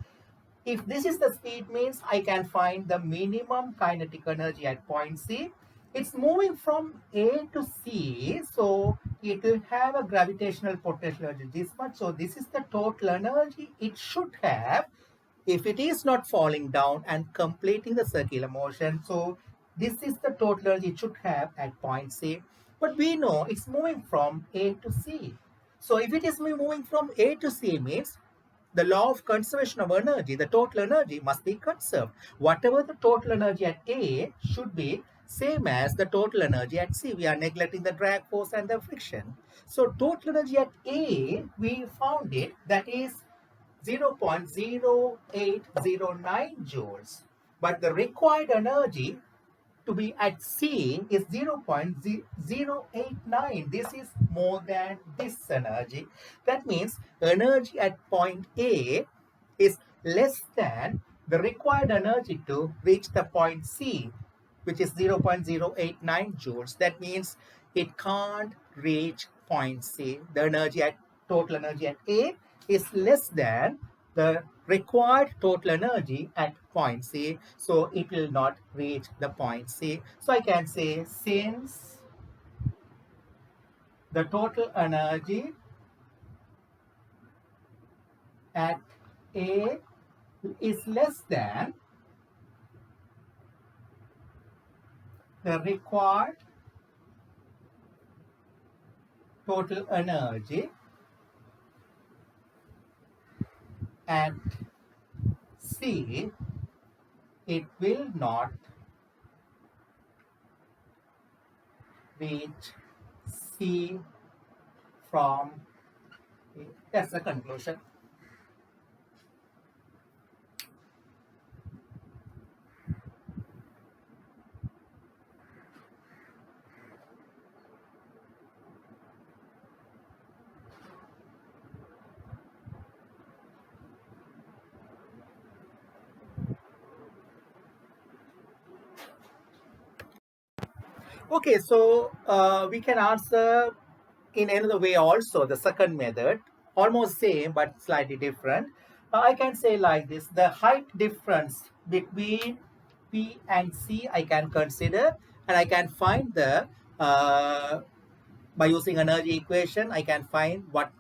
If this is the speed, means I can find the minimum kinetic energy at point C. It's moving from A to C, so it will have a gravitational potential energy this much. So this is the total energy it should have if it is not falling down and completing the circular motion. So this is the total energy it should have at point C. But we know it's moving from A to C. So if it is moving from A to C, means the law of conservation of energy, the total energy must be conserved. Whatever the total energy at A should be same as the total energy at C. We are neglecting the drag force and the friction. So total energy at A, we found it, that is 0.0809 joules. But the required energy to be at C is 0.089. This is more than this energy. That means energy at point A is less than the required energy to reach the point C, which is 0.089 joules. That means it can't reach point C. The energy at total energy at A is less than the required total energy at point C, so it will not reach the point C. So I can say, since the total energy at A is less than the required total energy at C, it will not reach C from A. That's the conclusion. Okay, so we can answer in another way also, the second method, almost same but slightly different. I can say like this: the height difference between P and C I can consider, and I can find the by using energy equation, I can find what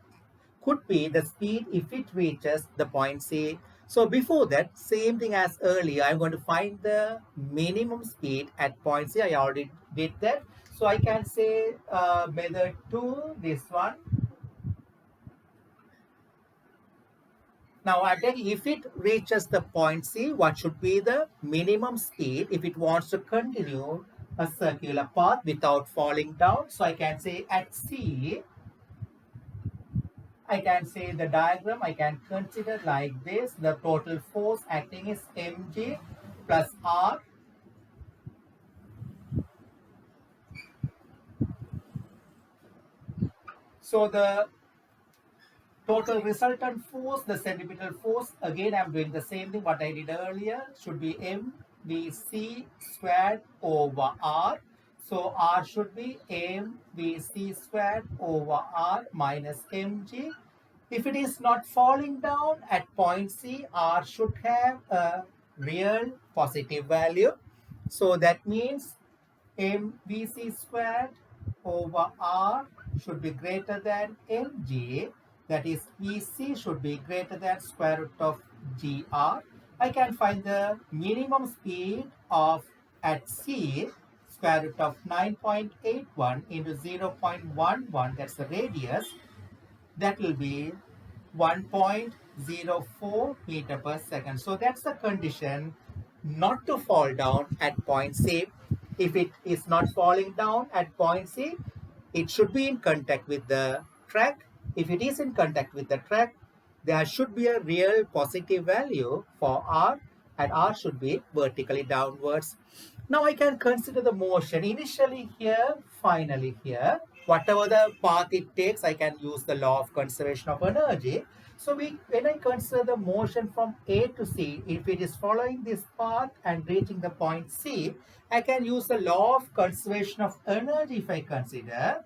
could be the speed if it reaches the point C. So before that, same thing as earlier, I'm going to find the minimum speed at point C. I already did that. So I can say method 2, this one. Now I'm telling if it reaches the point C, what should be the minimum speed if it wants to continue a circular path without falling down. So I can say at C, I can say the diagram I can consider like this. The total force acting is mg plus r. So the total resultant force, the centripetal force, again I'm doing the same thing what I did earlier, should be mvc squared over r. So r should be mvc squared over r minus mg. If it is not falling down at point C, R should have a real positive value. So that means mvc squared over r should be greater than mg. That is, vc should be greater than square root of gr. I can find the minimum speed of at C, square root of 9.81 into 0.11, that's the radius. That will be 1.04 meter per second. So that's the condition not to fall down at point C. If it is not falling down at point C, it should be in contact with the track. If it is in contact with the track, there should be a real positive value for R, and R should be vertically downwards. Now I can consider the motion initially here, finally here. Whatever the path it takes, I can use the law of conservation of energy. So when I consider the motion from A to C, if it is following this path and reaching the point C, I can use the law of conservation of energy if I consider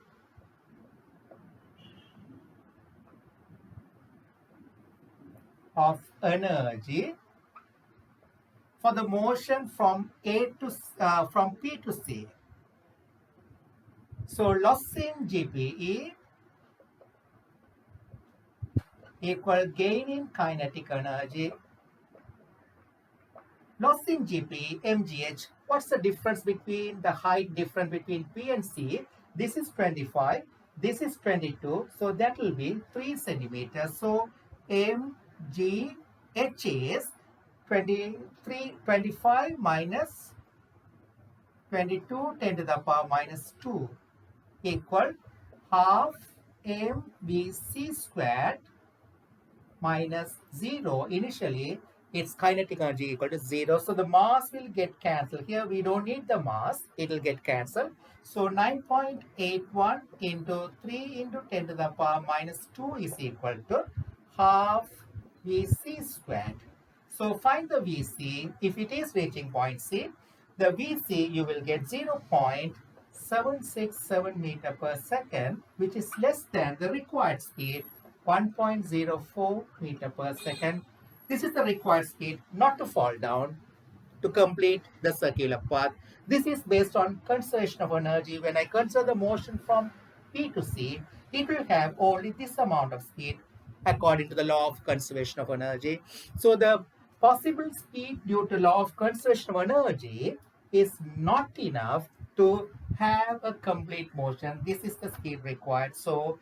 of energy for the motion from from P to C. So loss in GPE equal gain in kinetic energy. Loss in GP, mgh. What's the difference between the height difference between P and C? This is 25. This is 22. So that will be 3 centimeters. So mgh is 25 minus 22 10 to the power minus 2 equal half mvc squared minus 0. Initially, its kinetic energy equal to 0. So the mass will get cancelled. Here we don't need the mass. It will get cancelled. So 9.81 into 3 into 10 to the power minus 2 is equal to half Vc squared. So find the Vc. If it is reaching point C, the Vc you will get 0.767 meter per second, which is less than the required speed 1.04 meter per second. This is the required speed not to fall down to complete the circular path. This is based on conservation of energy. When I consider the motion from P to C, it will have only this amount of speed according to the law of conservation of energy. So the possible speed due to law of conservation of energy is not enough to have a complete motion. This is the speed required. So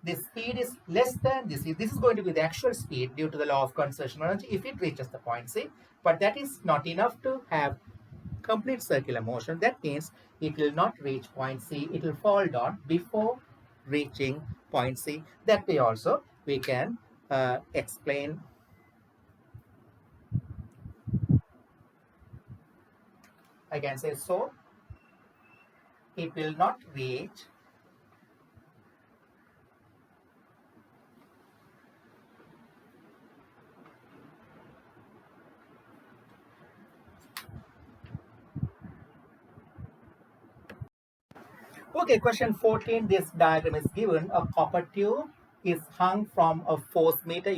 the speed is less than this. This is going to be the actual speed due to the law of conservation of energy if it reaches the point C. But that is not enough to have complete circular motion. That means it will not reach point C. It will fall down before reaching point C. That way also we can explain. I can say so. It will not reach Okay, question 14. This diagram is given. A copper tube is hung from a force meter,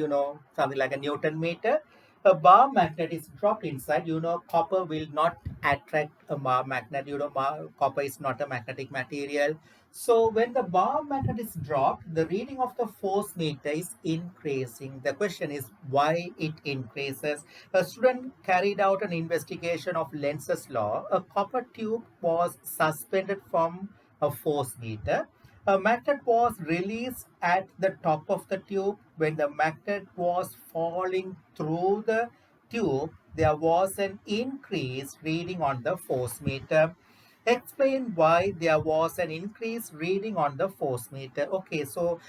something like a Newton meter. A bar magnet is dropped inside. Copper will not attract a bar magnet. Copper is not a magnetic material. So when the bar magnet is dropped, the reading of the force meter is increasing. The question is why it increases. A student carried out an investigation of Lenz's law. A copper tube was suspended from a force meter. A magnet was released at the top of the tube. When the magnet was falling through the tube, there was an increased reading on the force meter. Explain why there was an increased reading on the force meter. Okay, so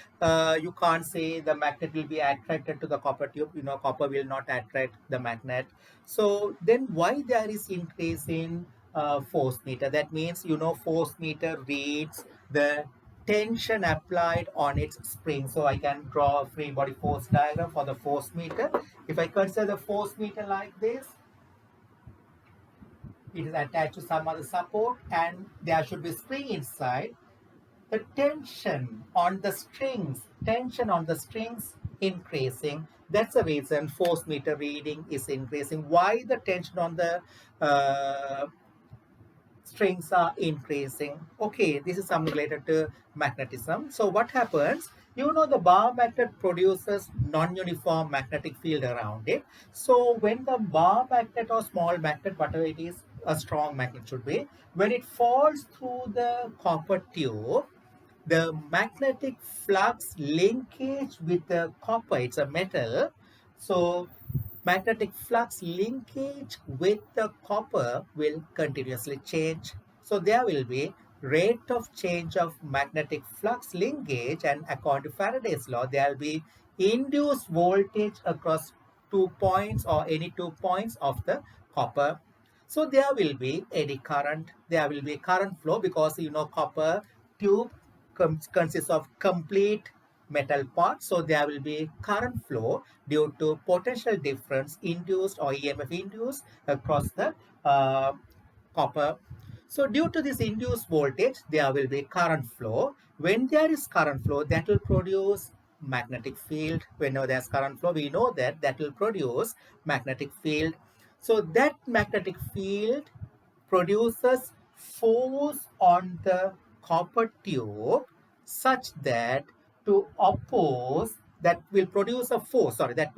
you can't say the magnet will be attracted to the copper tube. Copper will not attract the magnet. So then why there is increase in force meter? That means, force meter reads the tension applied on its spring. So I can draw a free body force diagram for the force meter. If I consider the force meter like this, it is attached to some other support and there should be spring inside. The tension on the strings increasing. That's the reason force meter reading is increasing. Why the tension on the strings are increasing? Okay, this is something related to magnetism. So what happens? The bar magnet produces non-uniform magnetic field around it. So when the bar magnet or small magnet, whatever it is, a strong magnet should be, when it falls through the copper tube, the magnetic flux linkage with the copper, it's a metal, so magnetic flux linkage with the copper will continuously change. So there will be rate of change of magnetic flux linkage, and according to Faraday's law, there will be induced voltage across 2 points or any 2 points of the copper. So there will be eddy current, there will be current flow, because copper tube consists of complete metal parts. So there will be current flow due to potential difference induced or EMF induced across the copper. So due to this induced voltage, there will be current flow. When there is current flow, that will produce magnetic field. Whenever there's current flow, we know that that will produce magnetic field. So that magnetic field produces force on the copper tube such that to oppose, that will produce a force, sorry, that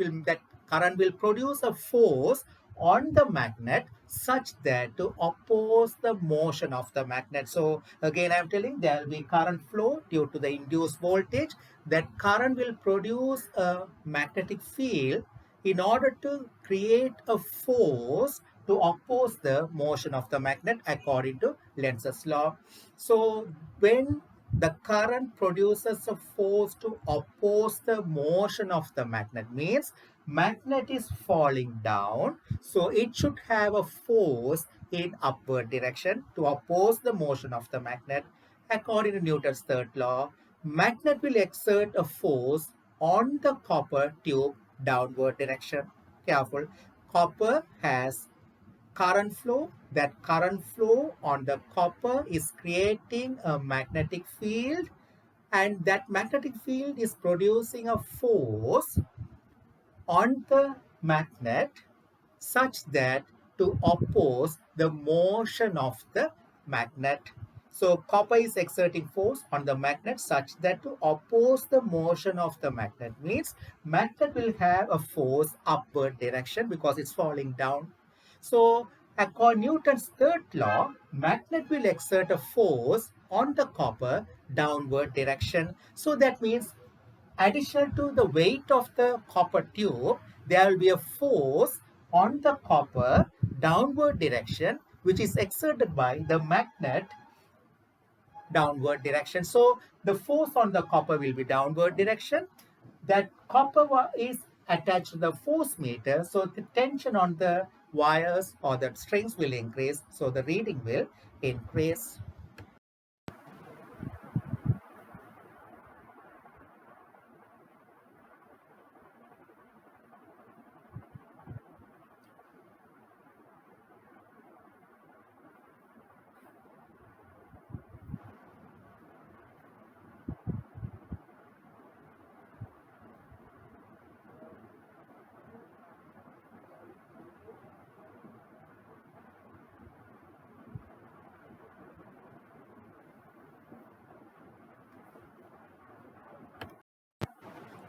current will produce a force on the magnet such that to oppose the motion of the magnet. So again, I'm telling there will be current flow due to the induced voltage. That current will produce a magnetic field in order to create a force to oppose the motion of the magnet according to Lenz's law. So when the current produces a force to oppose the motion of the magnet, means magnet is falling down, so it should have a force in upward direction to oppose the motion of the magnet. According to Newton's third law, magnet will exert a force on the copper tube downward direction. Careful, copper has current flow. That current flow on the copper is creating a magnetic field, and that magnetic field is producing a force on the magnet such that to oppose the motion of the magnet. So copper is exerting force on the magnet such that to oppose the motion of the magnet, means magnet will have a force upward direction because it's falling down. So according to Newton's third law, magnet will exert a force on the copper downward direction. So that means additional to the weight of the copper tube, there will be a force on the copper downward direction, which is exerted by the magnet downward direction. So the force on the copper will be downward direction. That copper is attached to the force meter, so the tension on the wires or the strings will increase, so the reading will increase.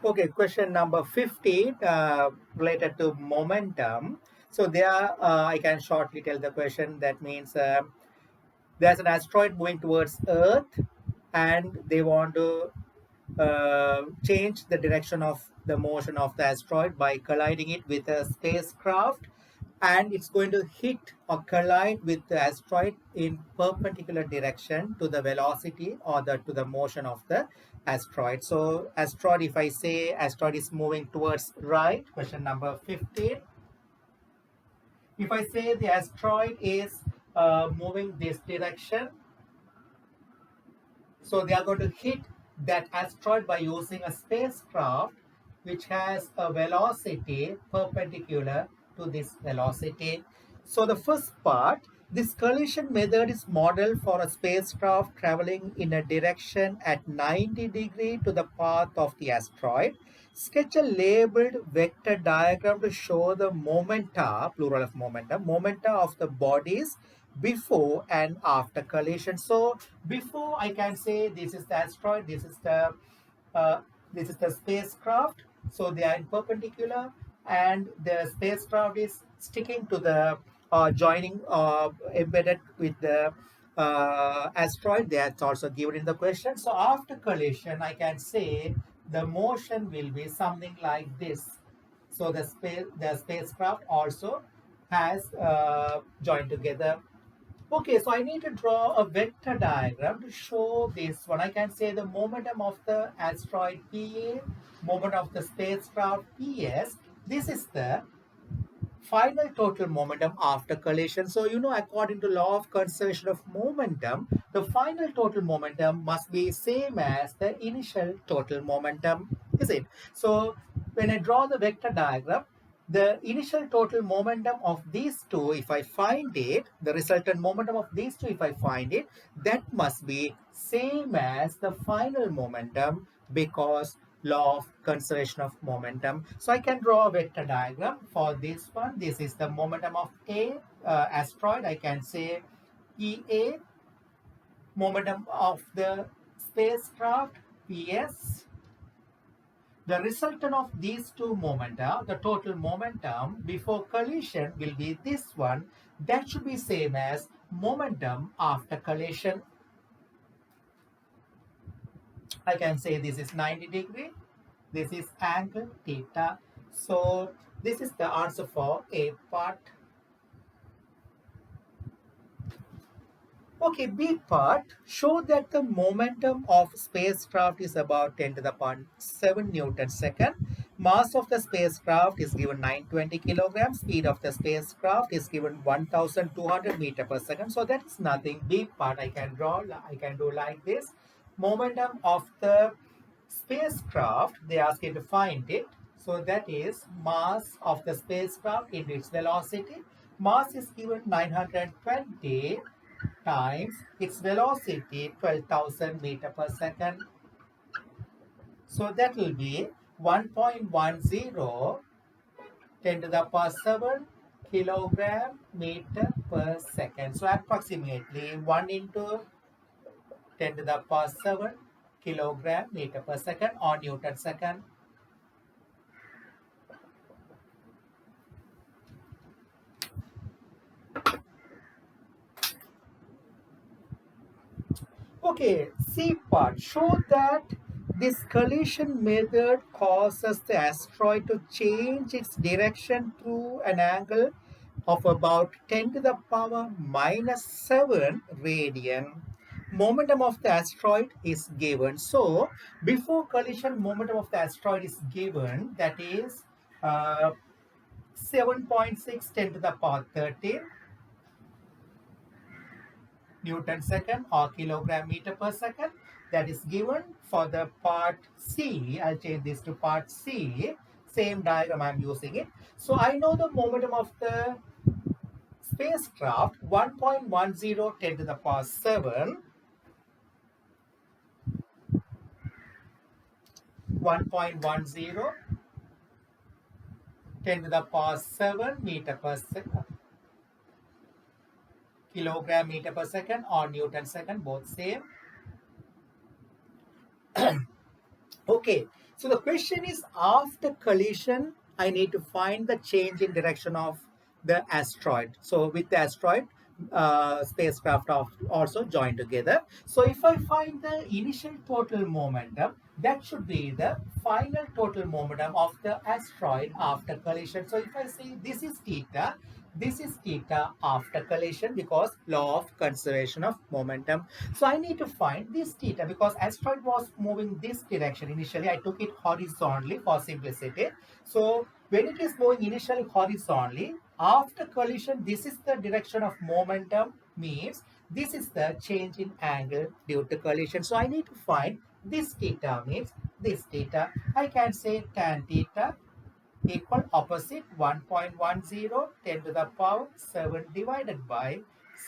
Okay, question number 15 related to momentum. So there, I can shortly tell the question. That means there's an asteroid moving towards Earth, and they want to change the direction of the motion of the asteroid by colliding it with a spacecraft, and it's going to hit or collide with the asteroid in perpendicular direction to the velocity or to the motion of the asteroid. So asteroid, if I say asteroid is moving towards right, question number 15. If I say the asteroid is moving this direction, so they are going to hit that asteroid by using a spacecraft which has a velocity perpendicular to this velocity. So the first part, this collision method is modeled for a spacecraft traveling in a direction at 90 degrees to the path of the asteroid. Sketch a labeled vector diagram to show the momenta, plural of momenta of the bodies before and after collision. So before, I can say this is the asteroid, uh, this is the spacecraft. So they are in perpendicular, and the spacecraft is sticking to the joining embedded with the asteroid. That's also given in the question. So after collision, I can say the motion will be something like this. So the spacecraft also has joined together. Okay, so I need to draw a vector diagram to show this one. I can say the momentum of the asteroid PA, moment of the spacecraft PS. This is the final total momentum after collision. So, according to law of conservation of momentum, the final total momentum must be same as the initial total momentum, is it? So, when I draw the vector diagram, the initial total momentum of these two, if I find it, the resultant momentum of these two, if I find it, that must be same as the final momentum, because law of conservation of momentum. So I can draw a vector diagram for this one. This is the momentum of a asteroid. I can say EA, momentum of the spacecraft PS. The resultant of these two momenta, the total momentum before collision, will be this one. That should be same as momentum after collision. I can say this is 90 degree. This is angle theta. So this is the answer for A part. Okay, B part. Show that the momentum of spacecraft is about 10 to the power 7 Newton second. Mass of the spacecraft is given 920 kilograms. Speed of the spacecraft is given 1200 meter per second. So that is nothing. B part I can draw. I can do like this. Momentum of the spacecraft, they ask you to find it. So that is mass of the spacecraft into its velocity. Mass is given 920 times its velocity 12,000 meter per second. So that will be 1.10 10 to the power 7 kilogram meter per second. So approximately 1 into 10 to the power 7 kilogram meter per second or Newton second. Okay, C part. Show that this collision method causes the asteroid to change its direction through an angle of about 10 to the power minus 7 radian. Momentum of the asteroid is given. So, before collision, momentum of the asteroid is given, that is 7.6 10 to the power 13 Newton second or kilogram meter per second. That is given for the part C. I'll change this to part C. Same diagram I'm using it. So I know the momentum of the spacecraft 1.10 10 to the power 7. 1.10 10 to the power 7 meter per second, kilogram meter per second or Newton second, both same. Okay, So the question is, after collision, I need to find the change in direction of the asteroid. So with the asteroid, spacecraft are also joined together. So if I find the initial total momentum, that should be the final total momentum of the asteroid after collision. So if I say this is theta after collision, because law of conservation of momentum. So I need to find this theta because asteroid was moving this direction. Initially, I took it horizontally for simplicity. So when it is moving initially horizontally, after collision, this is the direction of momentum, means this is the change in angle due to collision. So I need to find this theta, means this theta. I can say tan theta equal opposite 1.10 10 to the power 7 divided by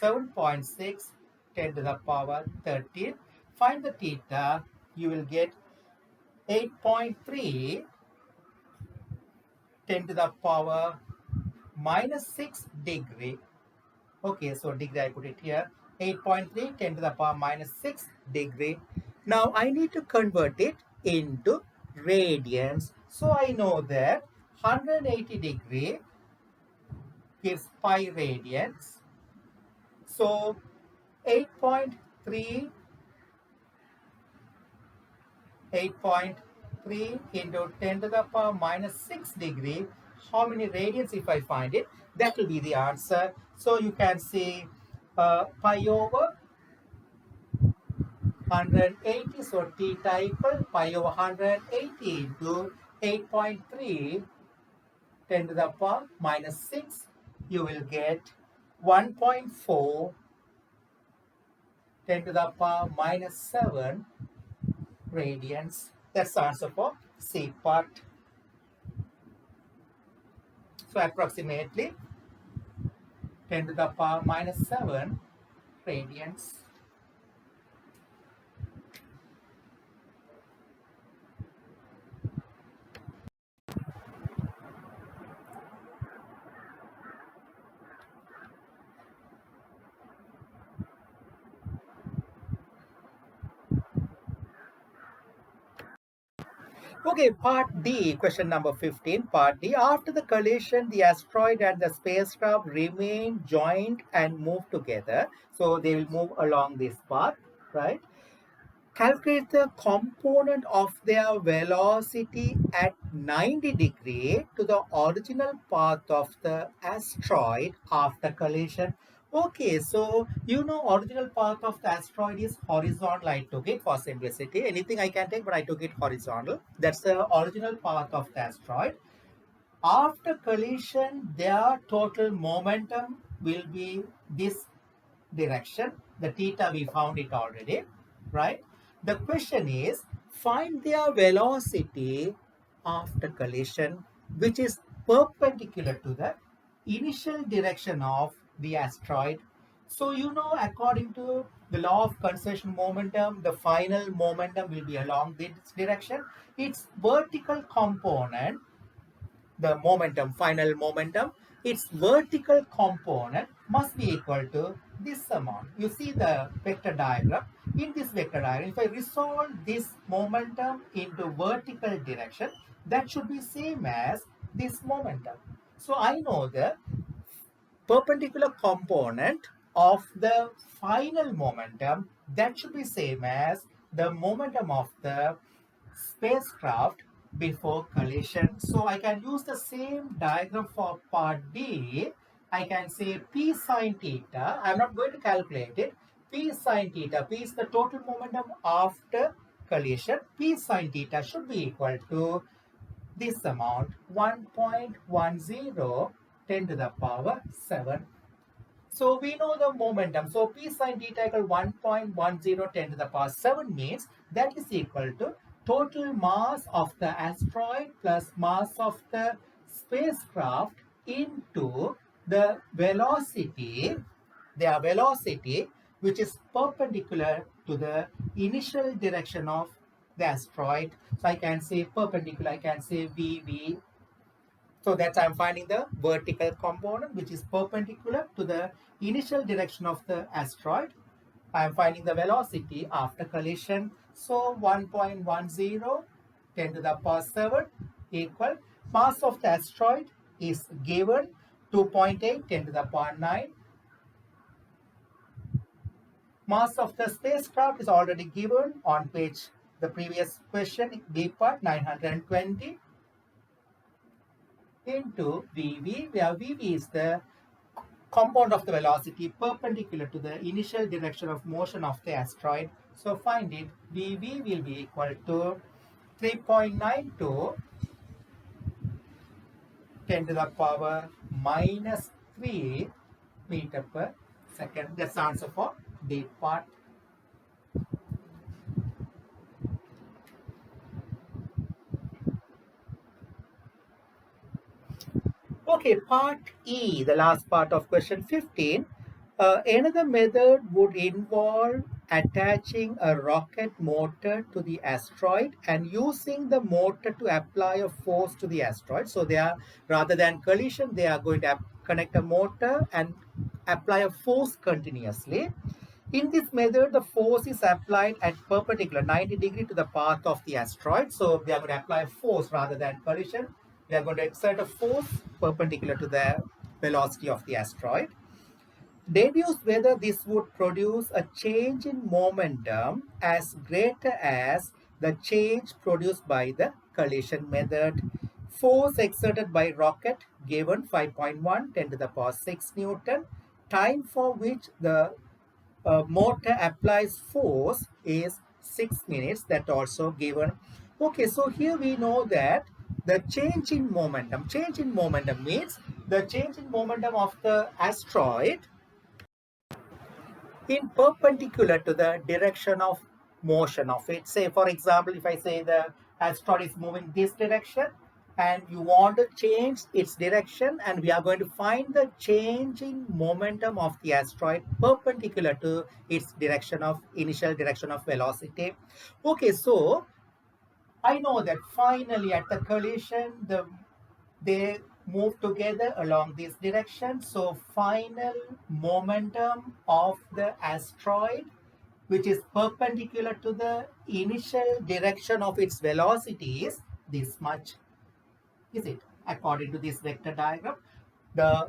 7.6 10 to the power 13. Find the theta, you will get 8.3 10 to the power minus 6 degree. Okay, so degree I put it here. 8.3 10 to the power minus 6 degree. Now I need to convert it into radians. So I know that 180 degree gives pi radians. So 8.3 8.3 into 10 to the power minus 6 degree. How many radians if I find it? That will be the answer. So you can see pi over 180. So theta equal pi over 180 into 8.3 10 to the power minus 6. You will get 1.4 10 to the power minus 7 radians. That's the answer for C part. So approximately 10 to the power minus 7 radians. Okay, part D, question number 15, part D. After the collision, the asteroid and the spacecraft remain joined and move together. So they will move along this path, right? Calculate the component of their velocity at 90 degree to the original path of the asteroid after collision. Okay, so you know original path of the asteroid is horizontal. I took it for simplicity. Anything I can take, but I took it horizontal. That's the original path of the asteroid. After collision, their total momentum will be this direction. The theta, we found it already, right? The question is, find their velocity after collision, which is perpendicular to the initial direction of the asteroid. So you know, according to the law of conservation momentum, the final momentum will be along this direction. Its vertical component, the momentum, final momentum, its vertical component must be equal to this amount. You see the vector diagram. In this vector diagram, if I resolve this momentum into vertical direction, that should be same as this momentum. So I know the perpendicular component of the final momentum, that should be same as the momentum of the spacecraft before collision. So I can use the same diagram for part D. I can say P sine theta. I'm not going to calculate it. P sine theta. P is the total momentum after collision. P sine theta should be equal to this amount, 1.10 10 to the power 7. So we know the momentum. So P sine theta equal 1.10 10 to the power 7 means that is equal to total mass of the asteroid plus mass of the spacecraft into the velocity, their velocity, which is perpendicular to the initial direction of the asteroid. So I can say perpendicular, I can say VV. So that I'm finding the vertical component, which is perpendicular to the initial direction of the asteroid. I'm finding the velocity after collision. So 1.10 10 to the power 7 equal mass of the asteroid is given 2.8 10 to the power 9. Mass of the spacecraft is already given on page the previous question, B part 920 into VV, where VV is the compound of the velocity perpendicular to the initial direction of motion of the asteroid. So find it, VV will be equal to 3.92 10 to the power minus 3 meter per second. That's the answer for D part. Okay, part E, the last part of question 15. Another method would involve attaching a rocket motor to the asteroid and using the motor to apply a force to the asteroid. So they are, rather than collision, they are going to connect a motor and apply a force continuously. In this method, the force is applied at perpendicular 90 degree to the path of the asteroid. So we are going to apply a force rather than collision. We are going to exert a force perpendicular to the velocity of the asteroid. Deduce whether this would produce a change in momentum as greater as the change produced by the collision method. Force exerted by rocket given 5.1 10 to the power 6 Newton. Time for which the motor applies force is 6 minutes. That also given. Okay, so here we know that the change in momentum means the change in momentum of the asteroid in perpendicular to the direction of motion of it. Say, for example, if I say the asteroid is moving this direction and you want to change its direction, and we are going to find the change in momentum of the asteroid perpendicular to its direction of initial direction of velocity. Okay, so I know that finally at the collision, they move together along this direction. So final momentum of the asteroid, which is perpendicular to the initial direction of its velocity, is this much. Is it? According to this vector diagram, the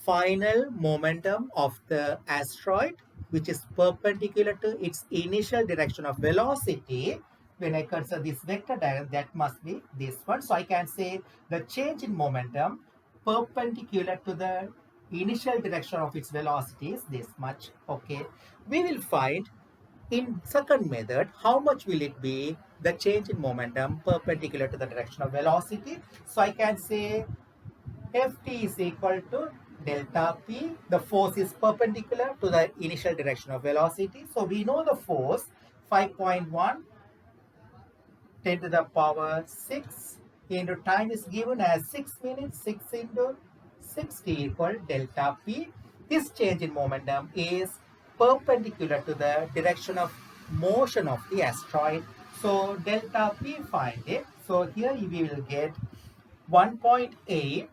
final momentum of the asteroid, which is perpendicular to its initial direction of velocity, when I consider this vector diagram, that must be this one. So I can say the change in momentum perpendicular to the initial direction of its velocity is this much. Okay, we will find in second method how much will it be, the change in momentum perpendicular to the direction of velocity. So I can say Ft is equal to delta P. The force is perpendicular to the initial direction of velocity. So we know the force 5.1 10 to the power 6 into time is given as 6 minutes. 6 into 60 equal delta P. This change in momentum is perpendicular to the direction of motion of the asteroid. So delta P, find it. So here we will get 1.8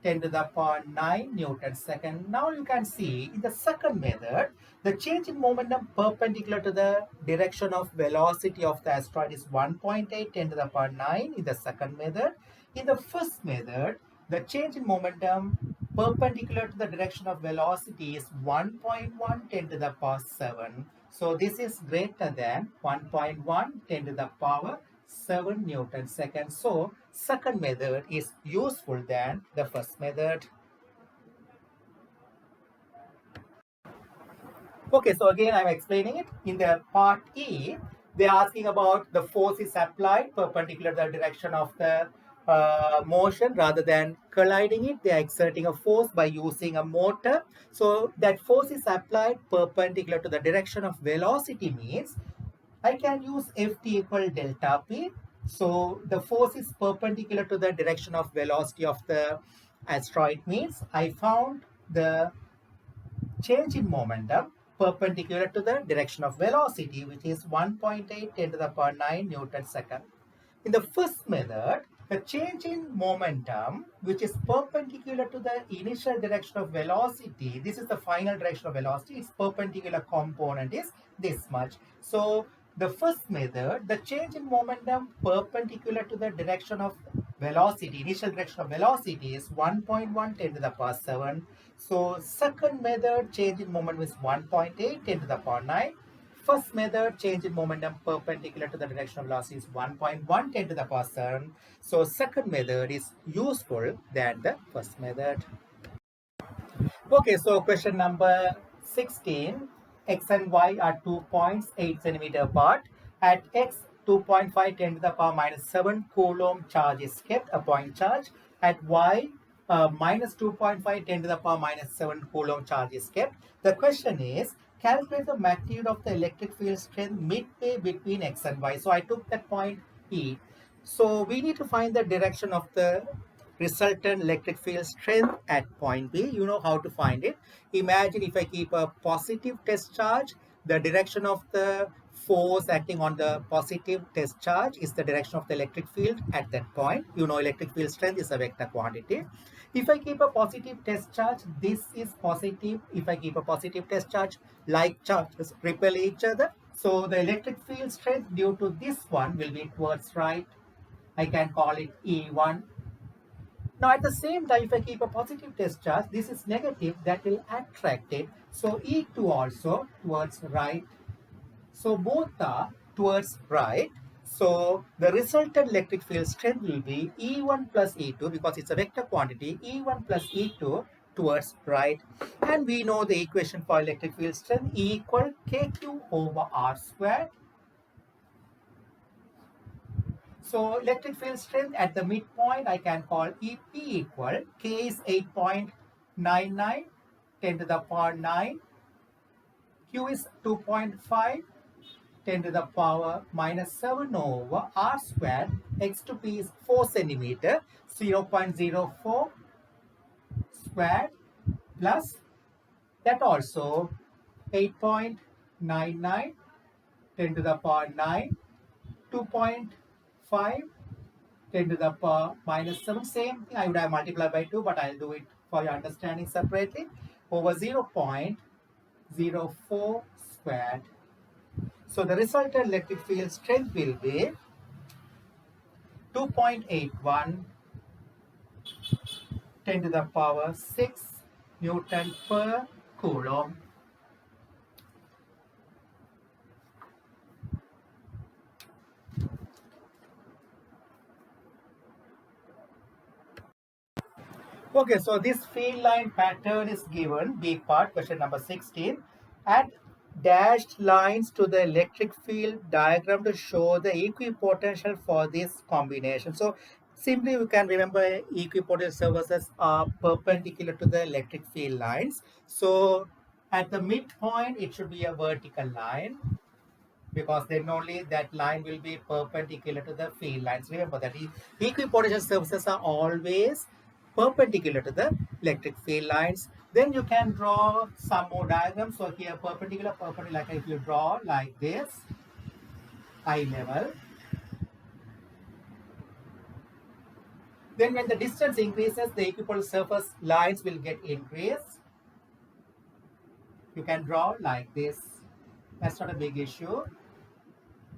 10 to the power 9 Newton second. Now you can see in the second method, the change in momentum perpendicular to the direction of velocity of the asteroid is 1.8 10 to the power 9 in the second method. In the first method, the change in momentum perpendicular to the direction of velocity is 1.1 10 to the power 7. So this is greater than 1.1 10 to the power 7 Newton second. So second method is useful than the first method. Okay, so again I'm explaining it. In the part E, they're asking about the force is applied perpendicular to the direction of the motion rather than colliding it. They are exerting a force by using a motor. So that force is applied perpendicular to the direction of velocity means I can use Ft equal delta P. So the force is perpendicular to the direction of velocity of the asteroid means I found the change in momentum perpendicular to the direction of velocity, which is 1.8 10 to the power 9 Newton second. In the first method, the change in momentum, which is perpendicular to the initial direction of velocity, this is the final direction of velocity, its perpendicular component is this much. So The first method, the change in momentum perpendicular to the direction of velocity, initial direction of velocity is 1.1 10 to the power 7. So second method, change in momentum is 1.8 10 to the power 9. First method, change in momentum perpendicular to the direction of velocity is 1.1 10 to the power 7. So second method is useful than the first method. Okay, so question number 16. X and Y are 2 points 8 centimeter apart. At X, 2.5 10 to the power minus 7 coulomb charge is kept, a point charge. At Y, minus 2.5 10 to the power minus 7 coulomb charge is kept. The question is, calculate the magnitude of the electric field strength midway between X and Y. So I took that point E. So we need to find the direction of the resultant electric field strength at point B. You know how to find it. Imagine if I keep a positive test charge, the direction of the force acting on the positive test charge is the direction of the electric field at that point. You know electric field strength is a vector quantity. If I keep a positive test charge, this is positive. If I keep a positive test charge, like charges repel each other. So the electric field strength due to this one will be towards right. I can call it E1. Now at the same time, if I keep a positive test charge, this is negative, that will attract it. So E2 also towards right. So both are towards right. So the resultant electric field strength will be E1 plus E2 because it's a vector quantity, E1 plus E2 towards right. And we know the equation for electric field strength, E equal KQ over R squared. So electric field strength at the midpoint, I can call EP equal, K is 8.99, 10 to the power 9. Q is 2.5, 10 to the power minus 7 over R squared. X to P is 4 centimeter, 0.04 squared plus that also 8.99, 10 to the power 9, 2.5, 10 to the power minus 7. Same thing, I would have multiplied by 2, but I'll do it for your understanding separately. Over 0.04 squared. So the resultant electric field strength will be 2.81 10 to the power 6 Newton per Coulomb. Okay, so this field line pattern is given, B part, question number 16. Add dashed lines to the electric field diagram to show the equipotential for this combination. So simply you can remember equipotential surfaces are perpendicular to the electric field lines. So at the midpoint, it should be a vertical line, because then only that line will be perpendicular to the field lines. Remember that equipotential surfaces are always perpendicular to the electric field lines. Then you can draw some more diagrams. So here perpendicular, like if you draw like this, eye level. Then when the distance increases, the equipotential surface lines will get increased. You can draw like this. That's not a big issue.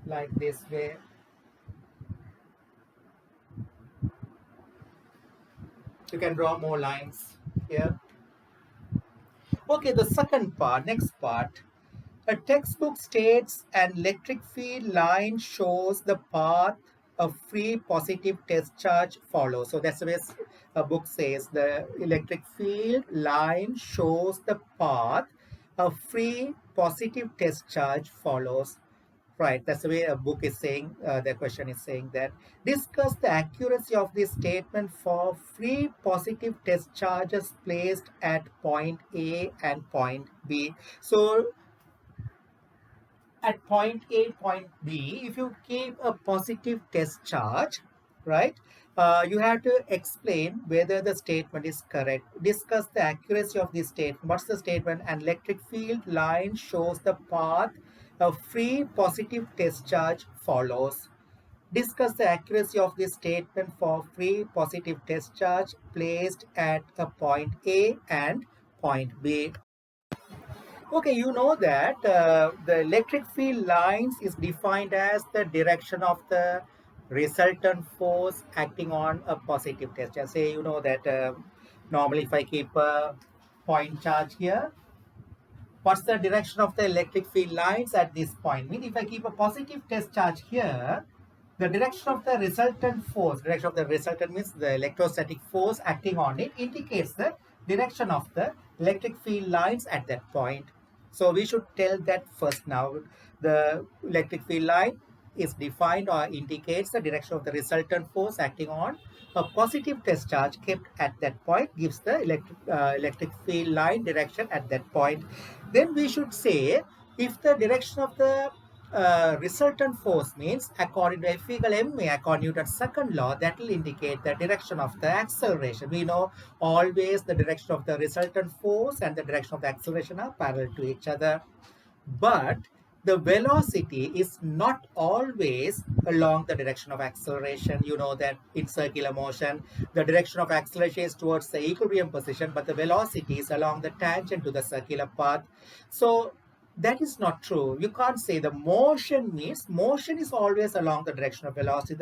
Like this way. You can draw more lines here. Okay, the second part, next part. A textbook states an electric field line shows the path a free positive test charge follows. So that's the way a book says the electric field line shows the path a free positive test charge follows. Right, that's the way a book is saying, the question is saying that. Discuss the accuracy of this statement for free positive test charges placed at point A and point B. So at point A, point B, if you keep a positive test charge, right, you have to explain whether the statement is correct. Discuss the accuracy of this statement. What's the statement? An electric field line shows the path a free positive test charge follows. Discuss the accuracy of this statement for free positive test charge placed at a point A and point B. Okay, you know that the electric field lines is defined as the direction of the resultant force acting on a positive test. Just say you know that normally if I keep a point charge here, what's the direction of the electric field lines at this point? Mean if I keep a positive test charge here, the direction of the resultant force, direction of the resultant means the electrostatic force acting on it indicates the direction of the electric field lines at that point. So we should tell that first now. The electric field line is defined or indicates the direction of the resultant force acting on a positive test charge kept at that point gives the electric field line direction at that point. Then we should say if the direction of the resultant force means according to F equal ma according to Newton's second law, that will indicate the direction of the acceleration. We know always the direction of the resultant force and the direction of the acceleration are parallel to each other, but the velocity is not always along the direction of acceleration. You know that in circular motion, the direction of acceleration is towards the equilibrium position, but the velocity is along the tangent to the circular path. So that is not true. You can't say the motion means motion is always along the direction of velocity.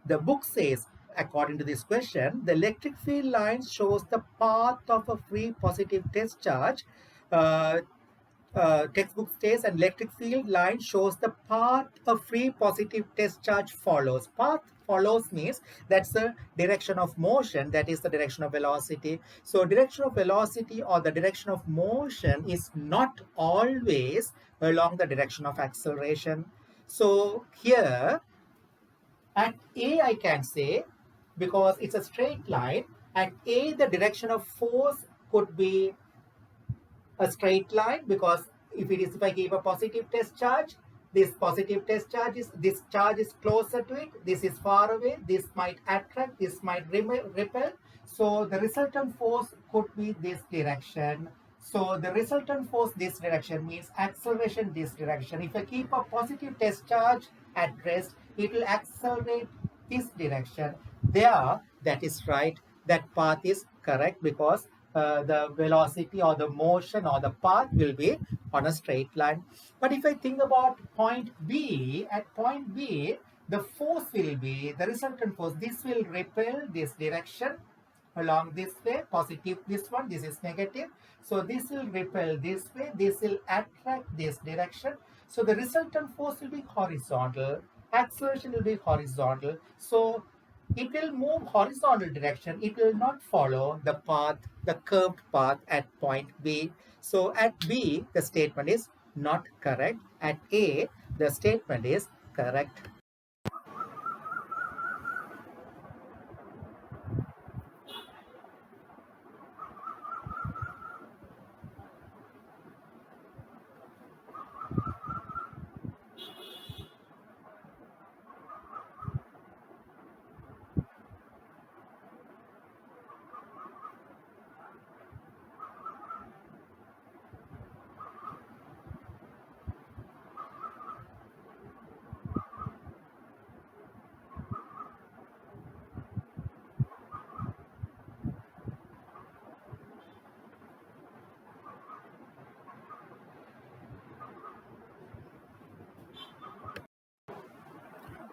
The book says, according to this question, the electric field line shows the path of a free positive test charge. Uh, Textbook says an electric field line shows the path a free positive test charge follows. Path follows means that's the direction of motion, that is the direction of velocity. So direction of velocity or the direction of motion is not always along the direction of acceleration. So here at A I can say, because it's a straight line, at A the direction of force could be a straight line, because if I give a positive test charge, this charge is closer to it, this is far away, this might attract, this might repel. So the resultant force could be this direction. So the resultant force this direction means acceleration this direction. If I keep a positive test charge at rest, it will accelerate this direction. There, that is right. That path is correct because the velocity or the motion or the path will be on a straight line. But if I think about point B, at point B, the force will be the resultant force. This will repel this direction along this way, positive this one, this is negative. So this will repel this way, this will attract this direction. So the resultant force will be horizontal, acceleration will be horizontal. So it will move horizontal direction. It will not follow the path, the curved path at point B. So at B, the statement is not correct. At A, the statement is correct.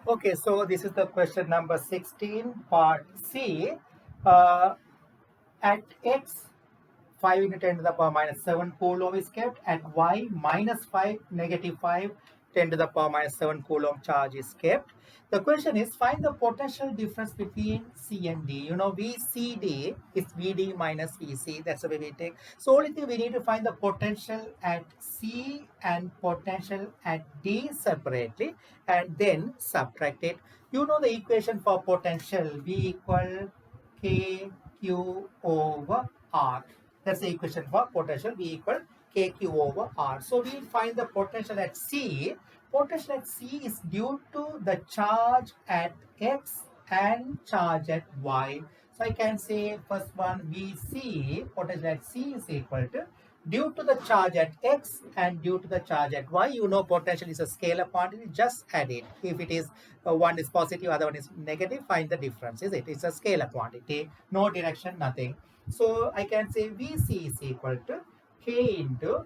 Okay, so this is the question number 16, part C. Uh, at X, 5 into 10 to the power minus 7 coulomb is kept. At Y, minus 5, negative 5, 10 to the power minus 7 coulomb charge is kept. The question is, find the potential difference between C and D. You know, VCD is VD minus VC. That's the way we take. So only thing we need to find the potential at C and potential at D separately and then subtract it. You know the equation for potential, V equal K Q over R. That's the equation for potential, V equal KQ over R. So we'll find the potential at C. Potential at C is due to the charge at X and charge at Y. So I can say first one, VC, potential at C is equal to due to the charge at X and due to the charge at Y. You know potential is a scalar quantity, just add it. If it is one is positive, other one is negative, find the difference, is it? It's a scalar quantity, no direction, nothing. So I can say VC is equal to K into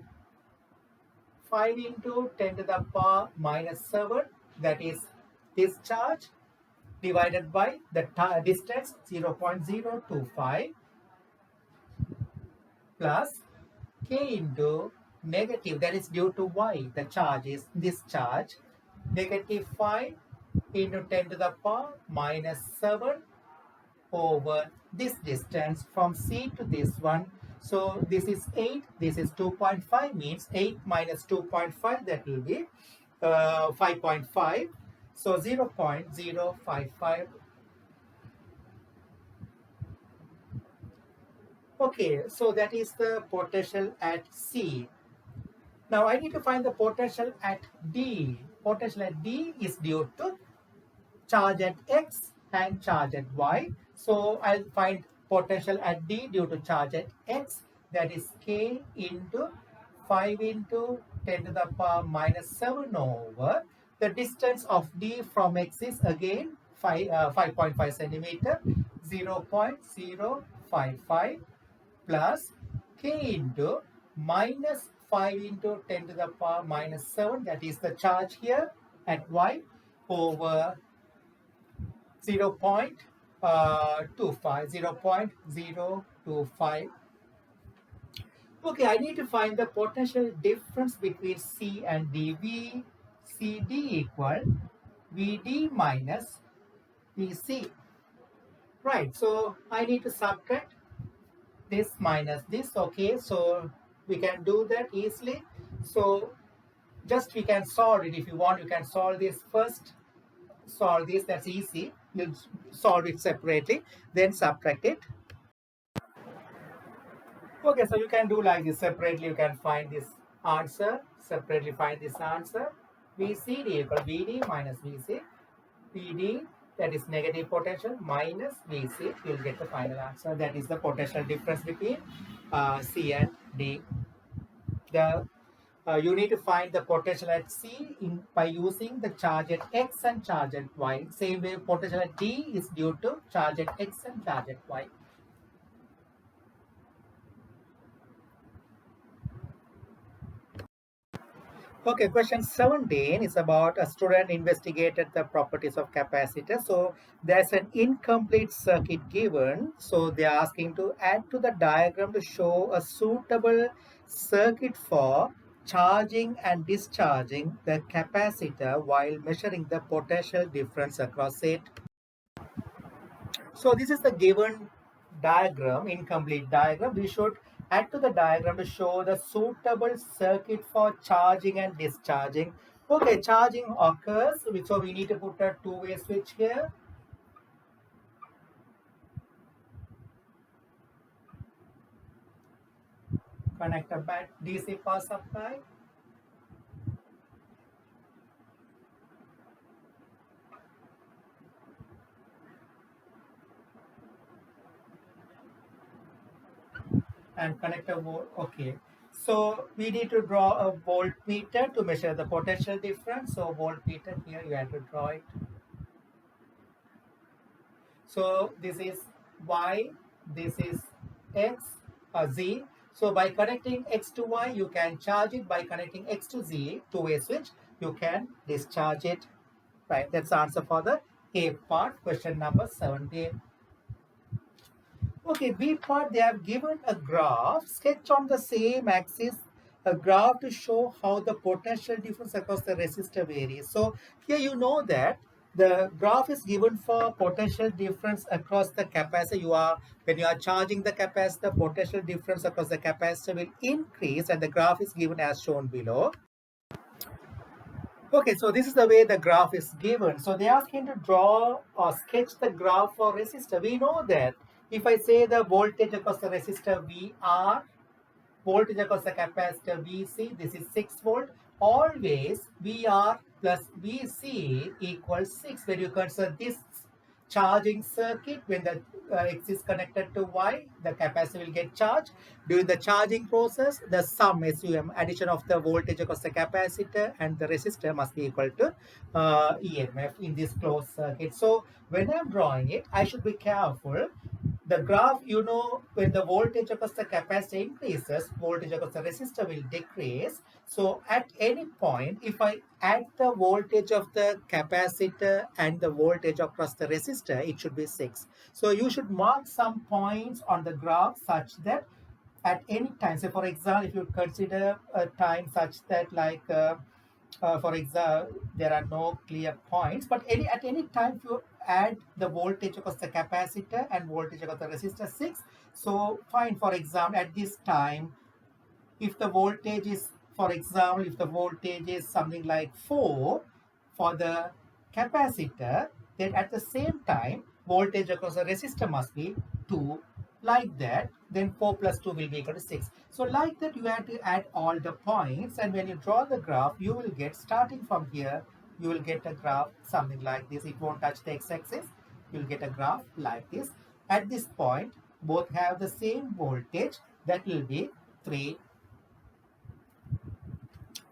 5 into 10 to the power minus 7, that is this charge, divided by the distance 0.025 plus k into negative, that is due to y, the charge is this charge, negative 5 into 10 to the power minus 7 over this distance from C to this one. So this is 8, this is 2.5, means 8 minus 2.5, that will be 5.5. So 0.055. Okay, so that is the potential at C. Now I need to find the potential at D. Potential at D is due to charge at X and charge at Y. So I'll find potential at D due to charge at X, that is K into 5 into 10 to the power minus 7 over the distance of D from X is again 5.5 centimeter, 0.055 plus K into minus 5 into 10 to the power minus 7, that is the charge here at Y, over 0.25. Okay, I need to find the potential difference between C and D. VCD equal VD minus VC. Right, so I need to subtract this minus this. Okay, so we can do that easily. So just we can solve it. If you want, you can solve this first. Solve this, that's easy. You'll solve it separately, then subtract it. Okay, so you can do like this separately. You can find this answer, separately find this answer. VCD equal VD minus VC. VD, that is negative potential, minus VC, you'll get the final answer. That is the potential difference between C and D. You need to find the potential at C by using the charge at X and charge at Y. Same way, potential at D is due to charge at X and charge at Y. Okay, question 17 is about a student investigated the properties of capacitor. So there's an incomplete circuit given. So they're asking to add to the diagram to show a suitable circuit for charging and discharging the capacitor while measuring the potential difference across it. So this is the given diagram, incomplete diagram. We should add to the diagram to show the suitable circuit for charging and discharging. Okay, charging occurs, so we need to put a two-way switch here. Connect a DC power supply. And connect a volt. Okay, so we need to draw a voltmeter to measure the potential difference. So voltmeter, here you have to draw it. So this is Y, this is X, Z. So by connecting X to Y, you can charge it. By connecting X to Z, two-way switch, you can discharge it. Right, that's the answer for the A part, question number 17. Okay, B part, they have given a graph, sketch on the same axis, a graph to show how the potential difference across the resistor varies. So here you know that the graph is given for potential difference across the capacitor. When you are charging the capacitor, potential difference across the capacitor will increase, and the graph is given as shown below. Okay, so this is the way the graph is given. So they ask you to draw or sketch the graph for resistor. We know that if I say the voltage across the resistor VR, voltage across the capacitor VC, this is 6 volt. Always VR plus VC equals 6. When you consider this charging circuit, when the X is connected to Y, the capacitor will get charged. During the charging process, the sum SUM, addition of the voltage across the capacitor and the resistor, must be equal to EMF in this closed circuit. So when I'm drawing it, I should be careful. the graph, when the voltage across the capacitor increases, voltage across the resistor will decrease. So at any point, if I add the voltage of the capacitor and the voltage across the resistor, it should be 6. So you should mark some points on the graph such that at any time, say for example, if you consider a time such that for example, there are no clear points, but at any time if you add the voltage across the capacitor and voltage across the resistor 6, so fine, for example, at this time, if the voltage is, for example, if the voltage is something like 4 for the capacitor, then at the same time, voltage across the resistor must be 2, like that, then 4 plus 2 will be equal to 6. So like that, you have to add all the points, and when you draw the graph, you will get, starting from here, you will get a graph something like this. It won't touch the x-axis. You will get a graph like this. At this point, both have the same voltage. That will be 3.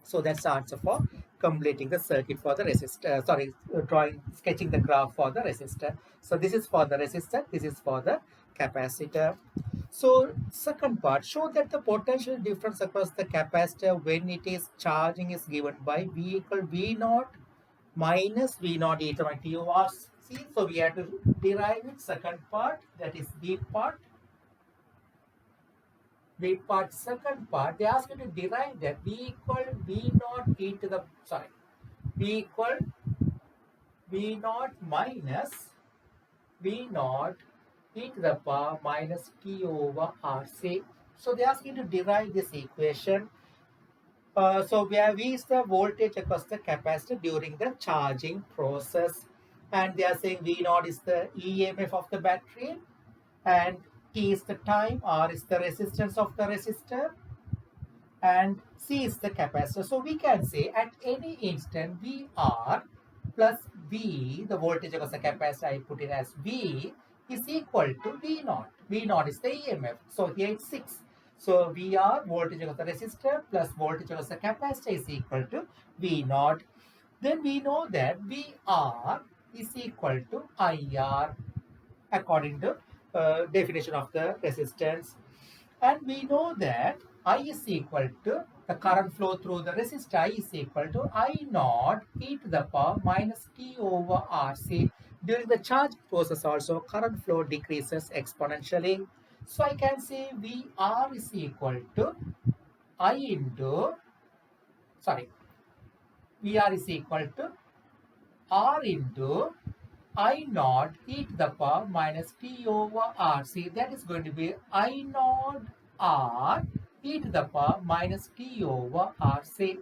So that's the answer for completing the circuit for the resistor. Sketching the graph for the resistor. So this is for the resistor. This is for the capacitor. So second part, show that the potential difference across the capacitor when it is charging is given by V equal V naught minus V naught e to the t over C. So we have to derive it. Second part, that is B part. The part, second part, they ask you to derive that V equal V naught e to the, V equal V naught minus V naught e to the power minus T over RC. So they ask you to derive this equation. So where V is the voltage across the capacitor during the charging process. And they are saying V naught is the EMF of the battery, and T is the time, R is the resistance of the resistor, and C is the capacitor. So we can say at any instant VR plus V, the voltage across the capacitor, I put it as V, is equal to V naught. V naught is the EMF. So here it's 6. So VR, voltage across the resistor, plus voltage across the capacitor is equal to V naught. Then we know that VR is equal to IR according to definition of the resistance. And we know that I is equal to the current flow through the resistor. I is equal to I naught e to the power minus T over RC. During the charge process also, current flow decreases exponentially. So I can say VR is equal to I into, VR is equal to R into I naught e to the power minus T over RC. That is going to be I naught R e to the power minus T over RC.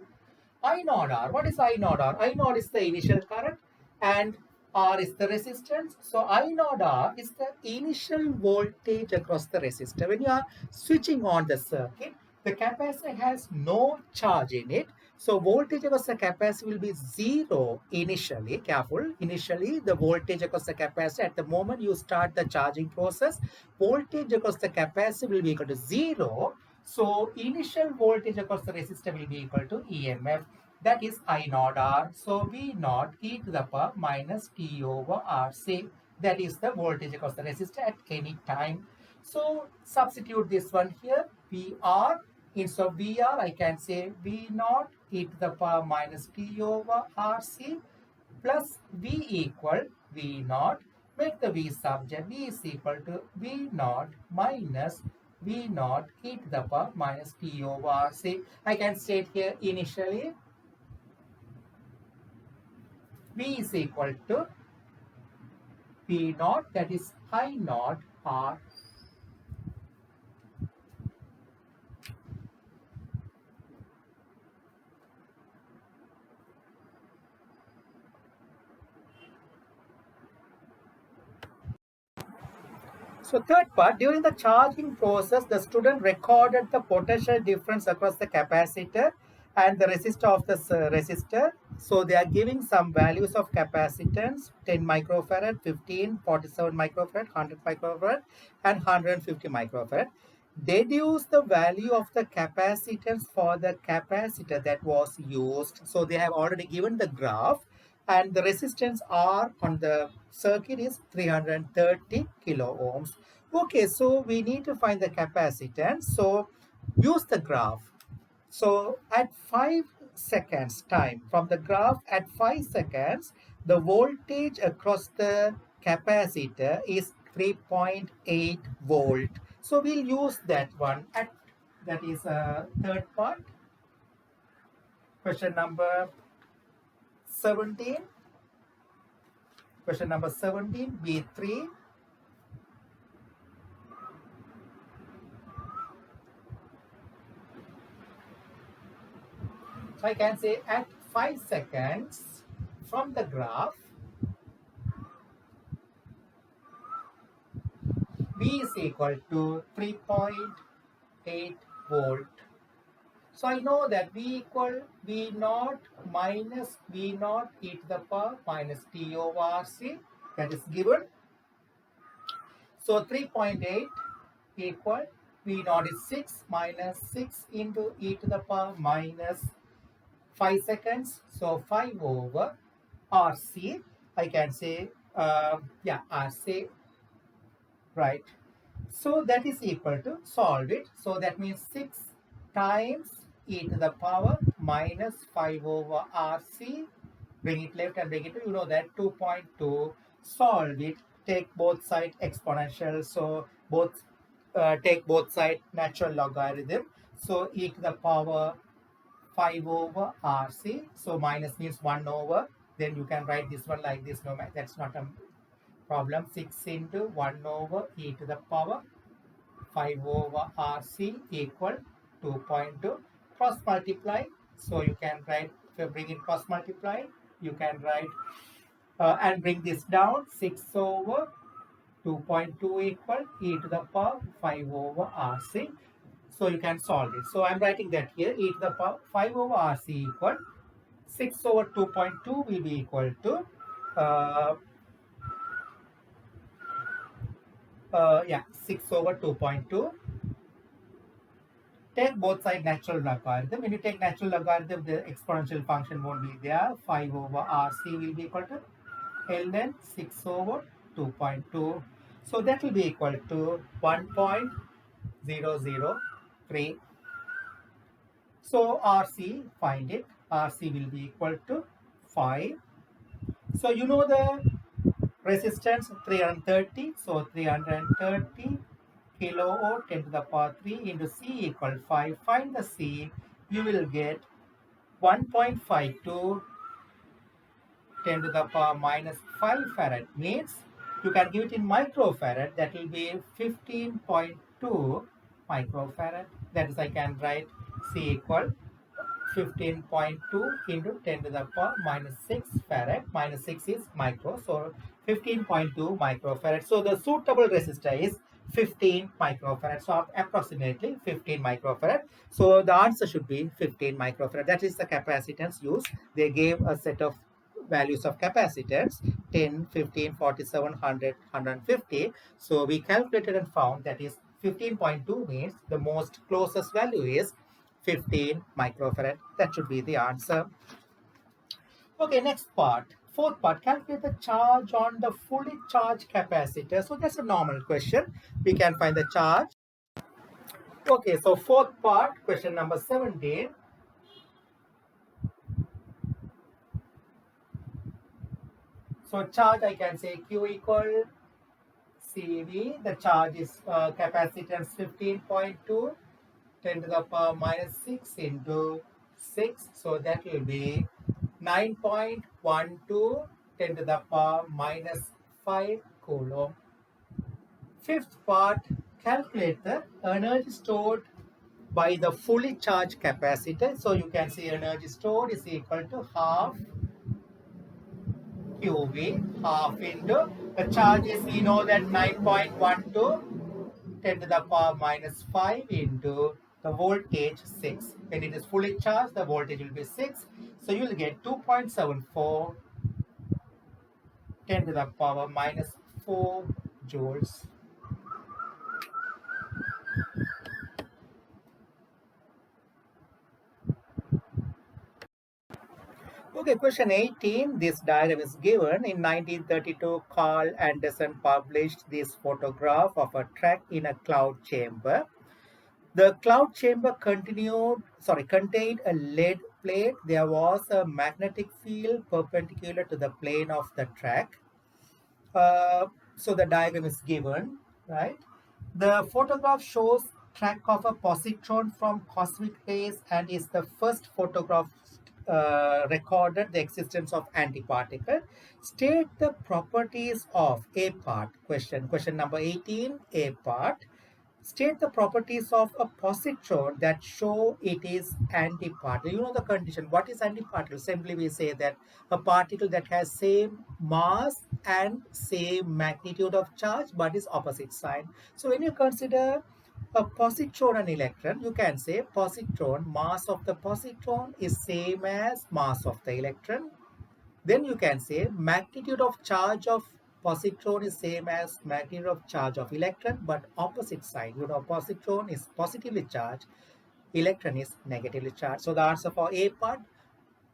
I naught R. What is I naught R? I naught is the initial current and R is the resistance. So I naught R is the initial voltage across the resistor. When you are switching on the circuit, the capacitor has no charge in it. So voltage across the capacitor will be 0 initially. Careful. Initially, the voltage across the capacitor, at the moment you start the charging process, voltage across the capacitor will be equal to 0. So initial voltage across the resistor will be equal to EMF. That is I naught R. So V naught e to the power minus T over RC. That is the voltage across the resistor at any time. So substitute this one here. VR, instead of VR, I can say V naught e to the power minus T over RC plus V equal V naught. Make the V subject. V is equal to V naught minus V naught e to the power minus T over RC. I can state here initially V is equal to V naught, that is I naught R. So third part, during the charging process, the student recorded the potential difference across the capacitor and the resistor of the resistor. So they are giving some values of capacitance: 10 microfarad, 15, 47 microfarad, 100 microfarad, and 150 microfarad. Deduce the value of the capacitance for the capacitor that was used. So they have already given the graph, and the resistance R on the circuit is 330 kilo ohms. Okay, so we need to find the capacitance. So use the graph. So at 5 seconds time, from the graph at 5 seconds, the voltage across the capacitor is 3.8 volt. So we'll use that one. That is a third part. Question number 17. Question number 17, B3. So I can say at 5 seconds from the graph, V is equal to 3.8 volt. So I know that V equal V naught minus V naught e to the power minus T over RC, that is given. So 3.8 equal V naught is 6 minus 6 into e to the power minus 5 seconds. So 5 over RC. I can say, RC, right. So that is equal to, solve it. So that means 6 times e to the power minus 5 over RC. Bring it left and bring it to, you know that 2.2. Solve it. Take both sides exponential. So take both sides natural logarithm. So e to the power 5 over RC. So minus means 1 over. Then you can write this one like this. No, that's not a problem. 6 into 1 over e to the power 5 over RC equal 2.2. Cross multiply. So you can write, if you bring in cross multiply, you can write and bring this down. 6 over 2.2 equal e to the power 5 over RC. So you can solve it. So I'm writing that here, e to the power 5 over RC equal 6 over 2.2 will be equal to uh, 6 over 2.2. Take both side natural logarithm. When you take natural logarithm, the exponential function won't be there. 5 over RC will be equal to ln 6 over 2.2. So that will be equal to 1.003. So RC, find it. RC will be equal to 5. So you know the resistance 330. So 330 kilo ohm 10 to the power 3 into C equal 5. Find the C. You will get 1.52 10 to the power minus 5 farad. Means you can give it in microfarad. That will be 15.2 microfarad. That is, I can write C equal 15.2 into 10 to the power minus 6 farad. Minus 6 is micro. So 15.2 microfarad. So the suitable resistor is 15 microfarad. So approximately 15 microfarad. So the answer should be 15 microfarad. That is the capacitance used. They gave a set of values of capacitance 10, 15, 47, 100, 150. So we calculated and found that is 15.2 means the most closest value is 15 microfarad. That should be the answer. Okay, next part. Fourth part, calculate the charge on the fully charged capacitor. So that's a normal question. We can find the charge. Okay, so fourth part, question number 17. So charge, I can say Q equal CV. The charge is capacitance 15.2, 10 to the power minus 6 into 6. So that will be 9.12 10 to the power minus 5 coulomb. Fifth part, calculate the energy stored by the fully charged capacitor. So you can see energy stored is equal to half QV, half into the charge is, we know that 9.12 10 to the power minus 5 into the voltage 6. When it is fully charged, the voltage will be 6. So you will get 2.74 10 to the power minus 4 joules. Okay, question 18. This diagram is given. In 1932, Carl Anderson published this photograph of a track in a cloud chamber. The cloud chamber contained a lead plate. There was a magnetic field perpendicular to the plane of the track. Uh, so the diagram is given, right? The photograph shows track of a positron from cosmic rays and is the first photograph recorded the existence of antiparticle. State the properties of A part. Question number 18, A part. State the properties of a positron that show it is antiparticle. You know the condition. What is antiparticle? Simply we say that a particle that has same mass and same magnitude of charge but is opposite sign. So when you consider a positron and electron, you can say positron, mass of the positron is same as mass of the electron. Then you can say magnitude of charge of positron is same as magnitude of charge of electron, but opposite side. You know, positron is positively charged, electron is negatively charged. So the answer for A part,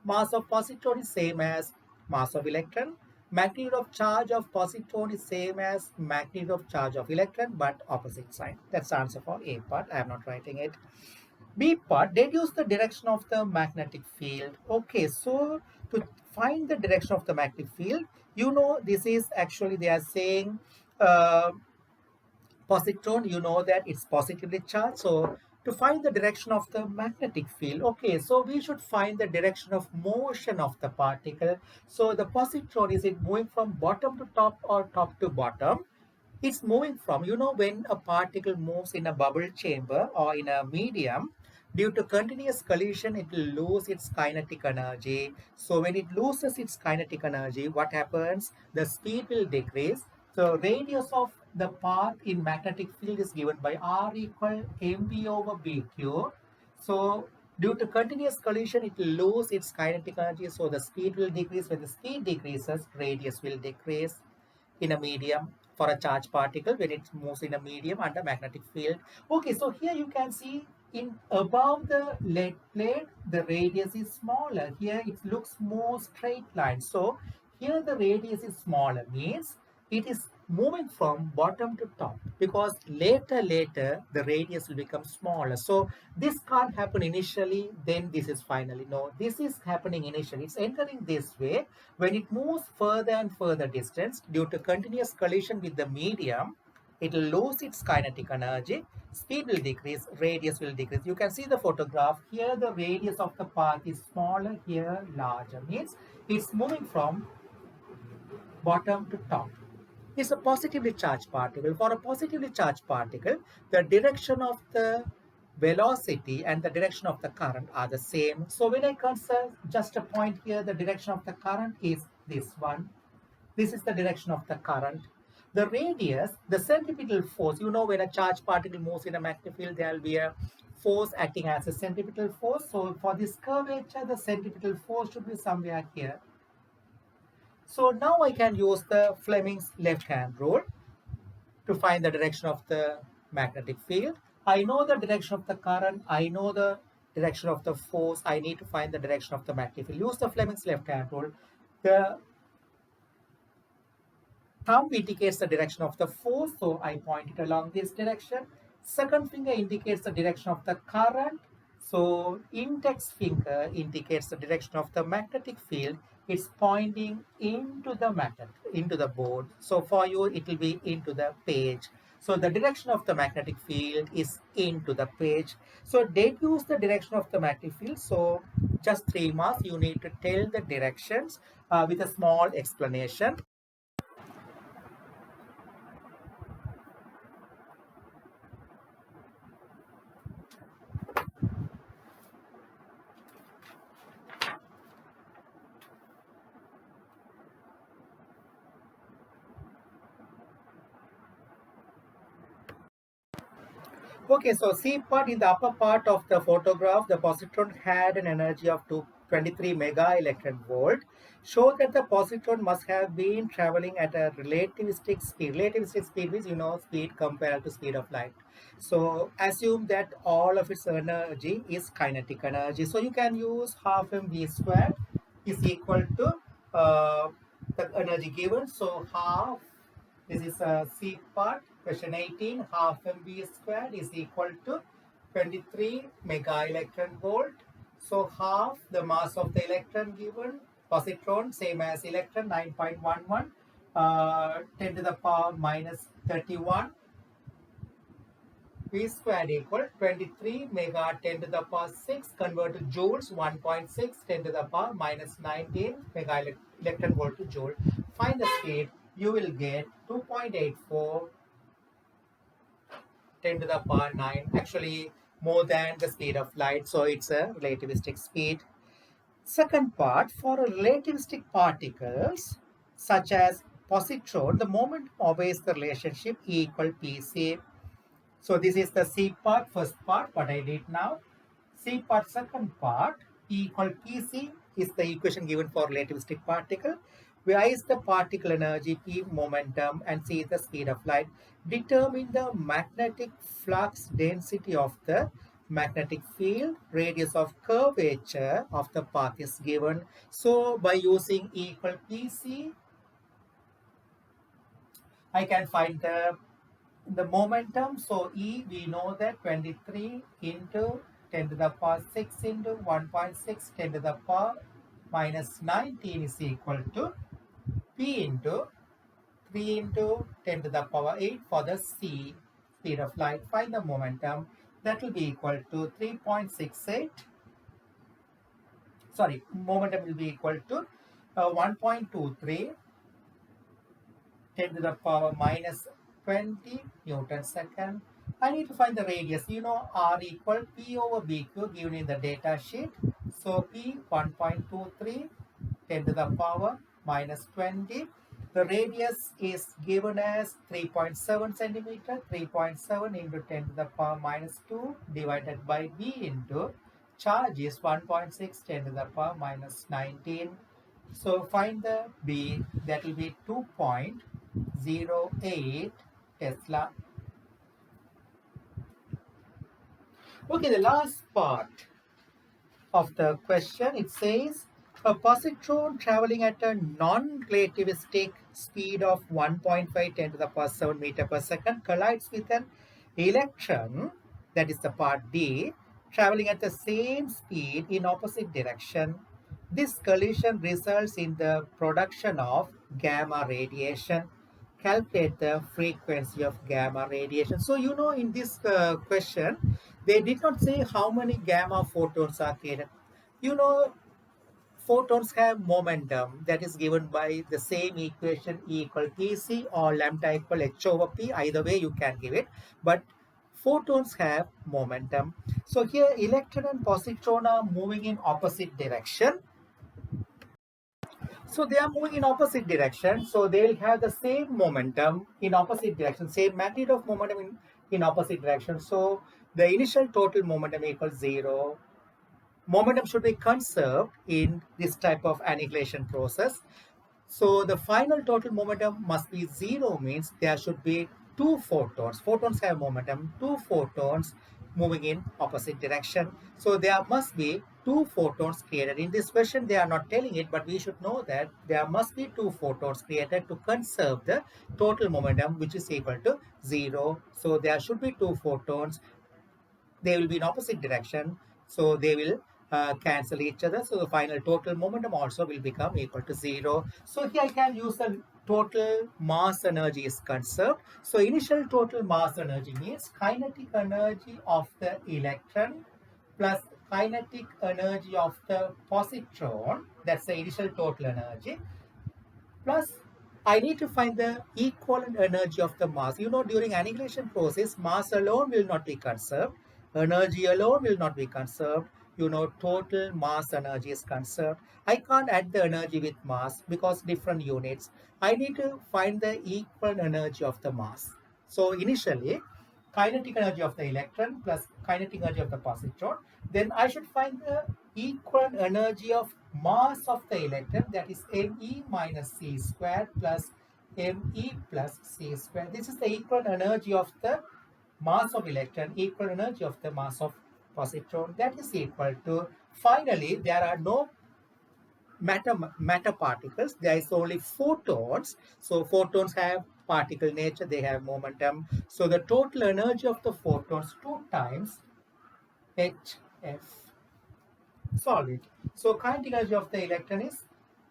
mass of positron is same as mass of electron. Magnitude of charge of positron is same as magnitude of charge of electron, but opposite sign. That's the answer for A part. I am not writing it. B part, deduce the direction of the magnetic field. Okay, so to find the direction of the magnetic field, you know, this is actually they are saying uh, positron, you know that it's positively charged. So to find the direction of the magnetic field, okay, so we should find the direction of motion of the particle. So the positron, is it moving from bottom to top or top to bottom? It's moving from, you know, when a particle moves in a bubble chamber or in a medium, due to continuous collision, it will lose its kinetic energy. So when it loses its kinetic energy, what happens? The speed will decrease. So radius of the path in magnetic field is given by R equal mv over bq. So due to continuous collision, it will lose its kinetic energy. So the speed will decrease. When the speed decreases, radius will decrease in a medium for a charged particle when it moves in a medium under magnetic field. Okay, so here you can see in above the lead plate, the radius is smaller. Here it looks more straight line. So here the radius is smaller, means it is moving from bottom to top, because later the radius will become smaller. So this can't happen initially, then this is finally. No, this is happening initially. It's entering this way. When it moves further and further distance due to continuous collision with the medium, it will lose its kinetic energy, speed will decrease, radius will decrease. You can see the photograph. Here the radius of the path is smaller, here larger. Means it's moving from bottom to top. It's a positively charged particle. For a positively charged particle, the direction of the velocity and the direction of the current are the same. So when I consider just a point here, the direction of the current is this one. This is the direction of the current. The radius, the centripetal force, you know, when a charged particle moves in a magnetic field, there will be a force acting as a centripetal force. So for this curvature, the centripetal force should be somewhere here. So now I can use the Fleming's left-hand rule to find the direction of the magnetic field. I know the direction of the current. I know the direction of the force. I need to find the direction of the magnetic field. Use the Fleming's left-hand rule. The thumb indicates the direction of the force, so I point it along this direction. Second finger indicates the direction of the current. So index finger indicates the direction of the magnetic field. It's pointing into the into the board. So for you, it will be into the page. So the direction of the magnetic field is into the page. So deduce the direction of the magnetic field. So just 3 marks. You need to tell the directions with a small explanation. Okay, so see part in the upper part of the photograph, the positron had an energy of 23 mega electron volt. Show that the positron must have been traveling at a relativistic speed. Relativistic speed means, you know, speed compared to speed of light. So assume that all of its energy is kinetic energy. So you can use half mv squared. is equal to uh, the energy given. So half, this is a C part, question 18, half mv squared is equal to 23 mega electron volt. So half the mass of the electron given, positron same as electron 9.11, 10 to the power minus 31 V squared equal 23 mega 10 to the power 6 convert to joules 1.6 10 to the power minus 19 mega electron volt to joule. Find the speed, you will get 2.84 10 to the power 9, actually more than the speed of light, so it's a relativistic speed. Second part, for relativistic particles such as positron, the moment obeys the relationship E equal Pc. So this is the C part, first part, what I did now. C part, second part, E equal Pc is the equation given for relativistic particle. I is the particle energy, P momentum, and C is the speed of light. Determine the magnetic flux density of the magnetic field, radius of curvature of the path is given. So by using E equal Pc, I can find the momentum. So E, we know that 23 into 10 to the power 6 into 1.6 10 to the power minus 19 is equal to P into 3 into 10 to the power 8 for the C, speed of light. Find the momentum. That will be equal to 3.68. Sorry, momentum will be equal to 1.23 10 to the power minus 20 Newton second. I need to find the radius. You know R equal P over BQ given in the data sheet. So P 1.23 10 to the power minus 20. The radius is given as 3.7 centimeter. 3.7 into 10 to the power minus 2 divided by B into charge is 1.6 10 to the power minus 19. So find the B, that will be 2.08 Tesla. Okay, the last part of the question, it says a positron traveling at a non-relativistic speed of 1.5 10 to the power 7 meter per second collides with an electron, that is the part D, traveling at the same speed in opposite direction. This collision results in the production of gamma radiation. Calculate the frequency of gamma radiation. So you know, in this question, they did not say how many gamma photons are created. You know, photons have momentum that is given by the same equation, E equal Pc or lambda equal h over p. Either way you can give it, but photons have momentum. So here electron and positron are moving in opposite direction. So they are moving in opposite direction. So they will have the same momentum in opposite direction, same magnitude of momentum in opposite direction. So the initial total momentum equals 0. Momentum should be conserved in this type of annihilation process. So the final total momentum must be 0, means there should be two photons. Photons have momentum, two photons moving in opposite direction. So there must be two photons created. In this question, they are not telling it, but we should know that there must be two photons created to conserve the total momentum, which is equal to 0. So there should be two photons. They will be in opposite direction, so they will cancel each other. So the final total momentum also will become equal to 0. So here I can use the total mass energy is conserved. So initial total mass energy means kinetic energy of the electron plus kinetic energy of the positron, that's the initial total energy, plus I need to find the equivalent energy of the mass. You know, during annihilation process, mass alone will not be conserved. Energy alone will not be conserved. You know, total mass energy is conserved. I can't add the energy with mass because different units. I need to find the equal energy of the mass. So initially, kinetic energy of the electron plus kinetic energy of the positron. Then I should find the equal energy of mass of the electron, that is me minus c squared plus me plus c squared. This is the equal energy of the mass of electron, equal energy of the mass of positron, that is equal to, finally there are no matter particles. There is only photons. So photons have particle nature, they have momentum. So the total energy of the photons 2 times hf. Solve it. So kinetic energy of the electron is,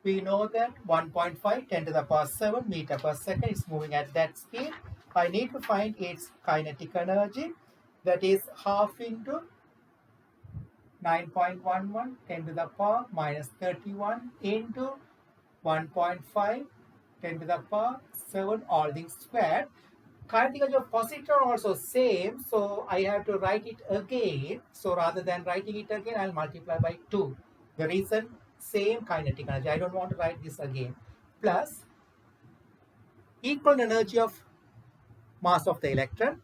we know that 1.5 10 to the power 7 meter per second is moving at that speed. I need to find its kinetic energy, that is half into 9.11 10 to the power minus 31 into 1.5 10 to the power 7 all things squared. Kinetic energy of positron also same, so I have to write it again. So rather than writing it again, I'll multiply by 2. The reason, same kinetic energy. I don't want to write this again. Plus equal energy of mass of the electron,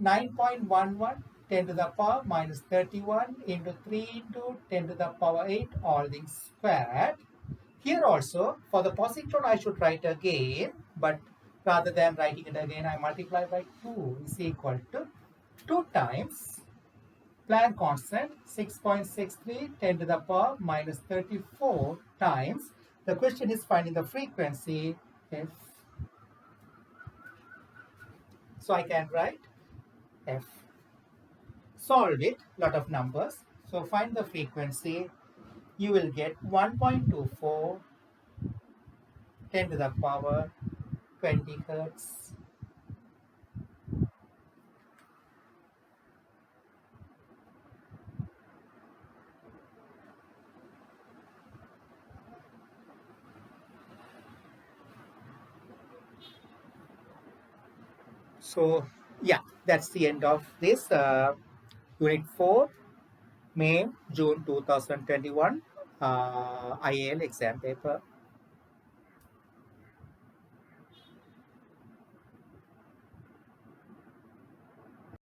9.11 10 to the power minus 31 into 3 into 10 to the power 8 all things squared. Here also, for the positron, I should write again, but rather than writing it again, I multiply by 2 is equal to 2 times Planck constant 6.63 10 to the power minus 34 times. The question is finding the frequency f. So I can write f. Solve it, lot of numbers. So find the frequency. You will get 1.24 10 to the power 20 hertz. So yeah, that's the end of this unit 4, May, June 2021 IAL exam paper.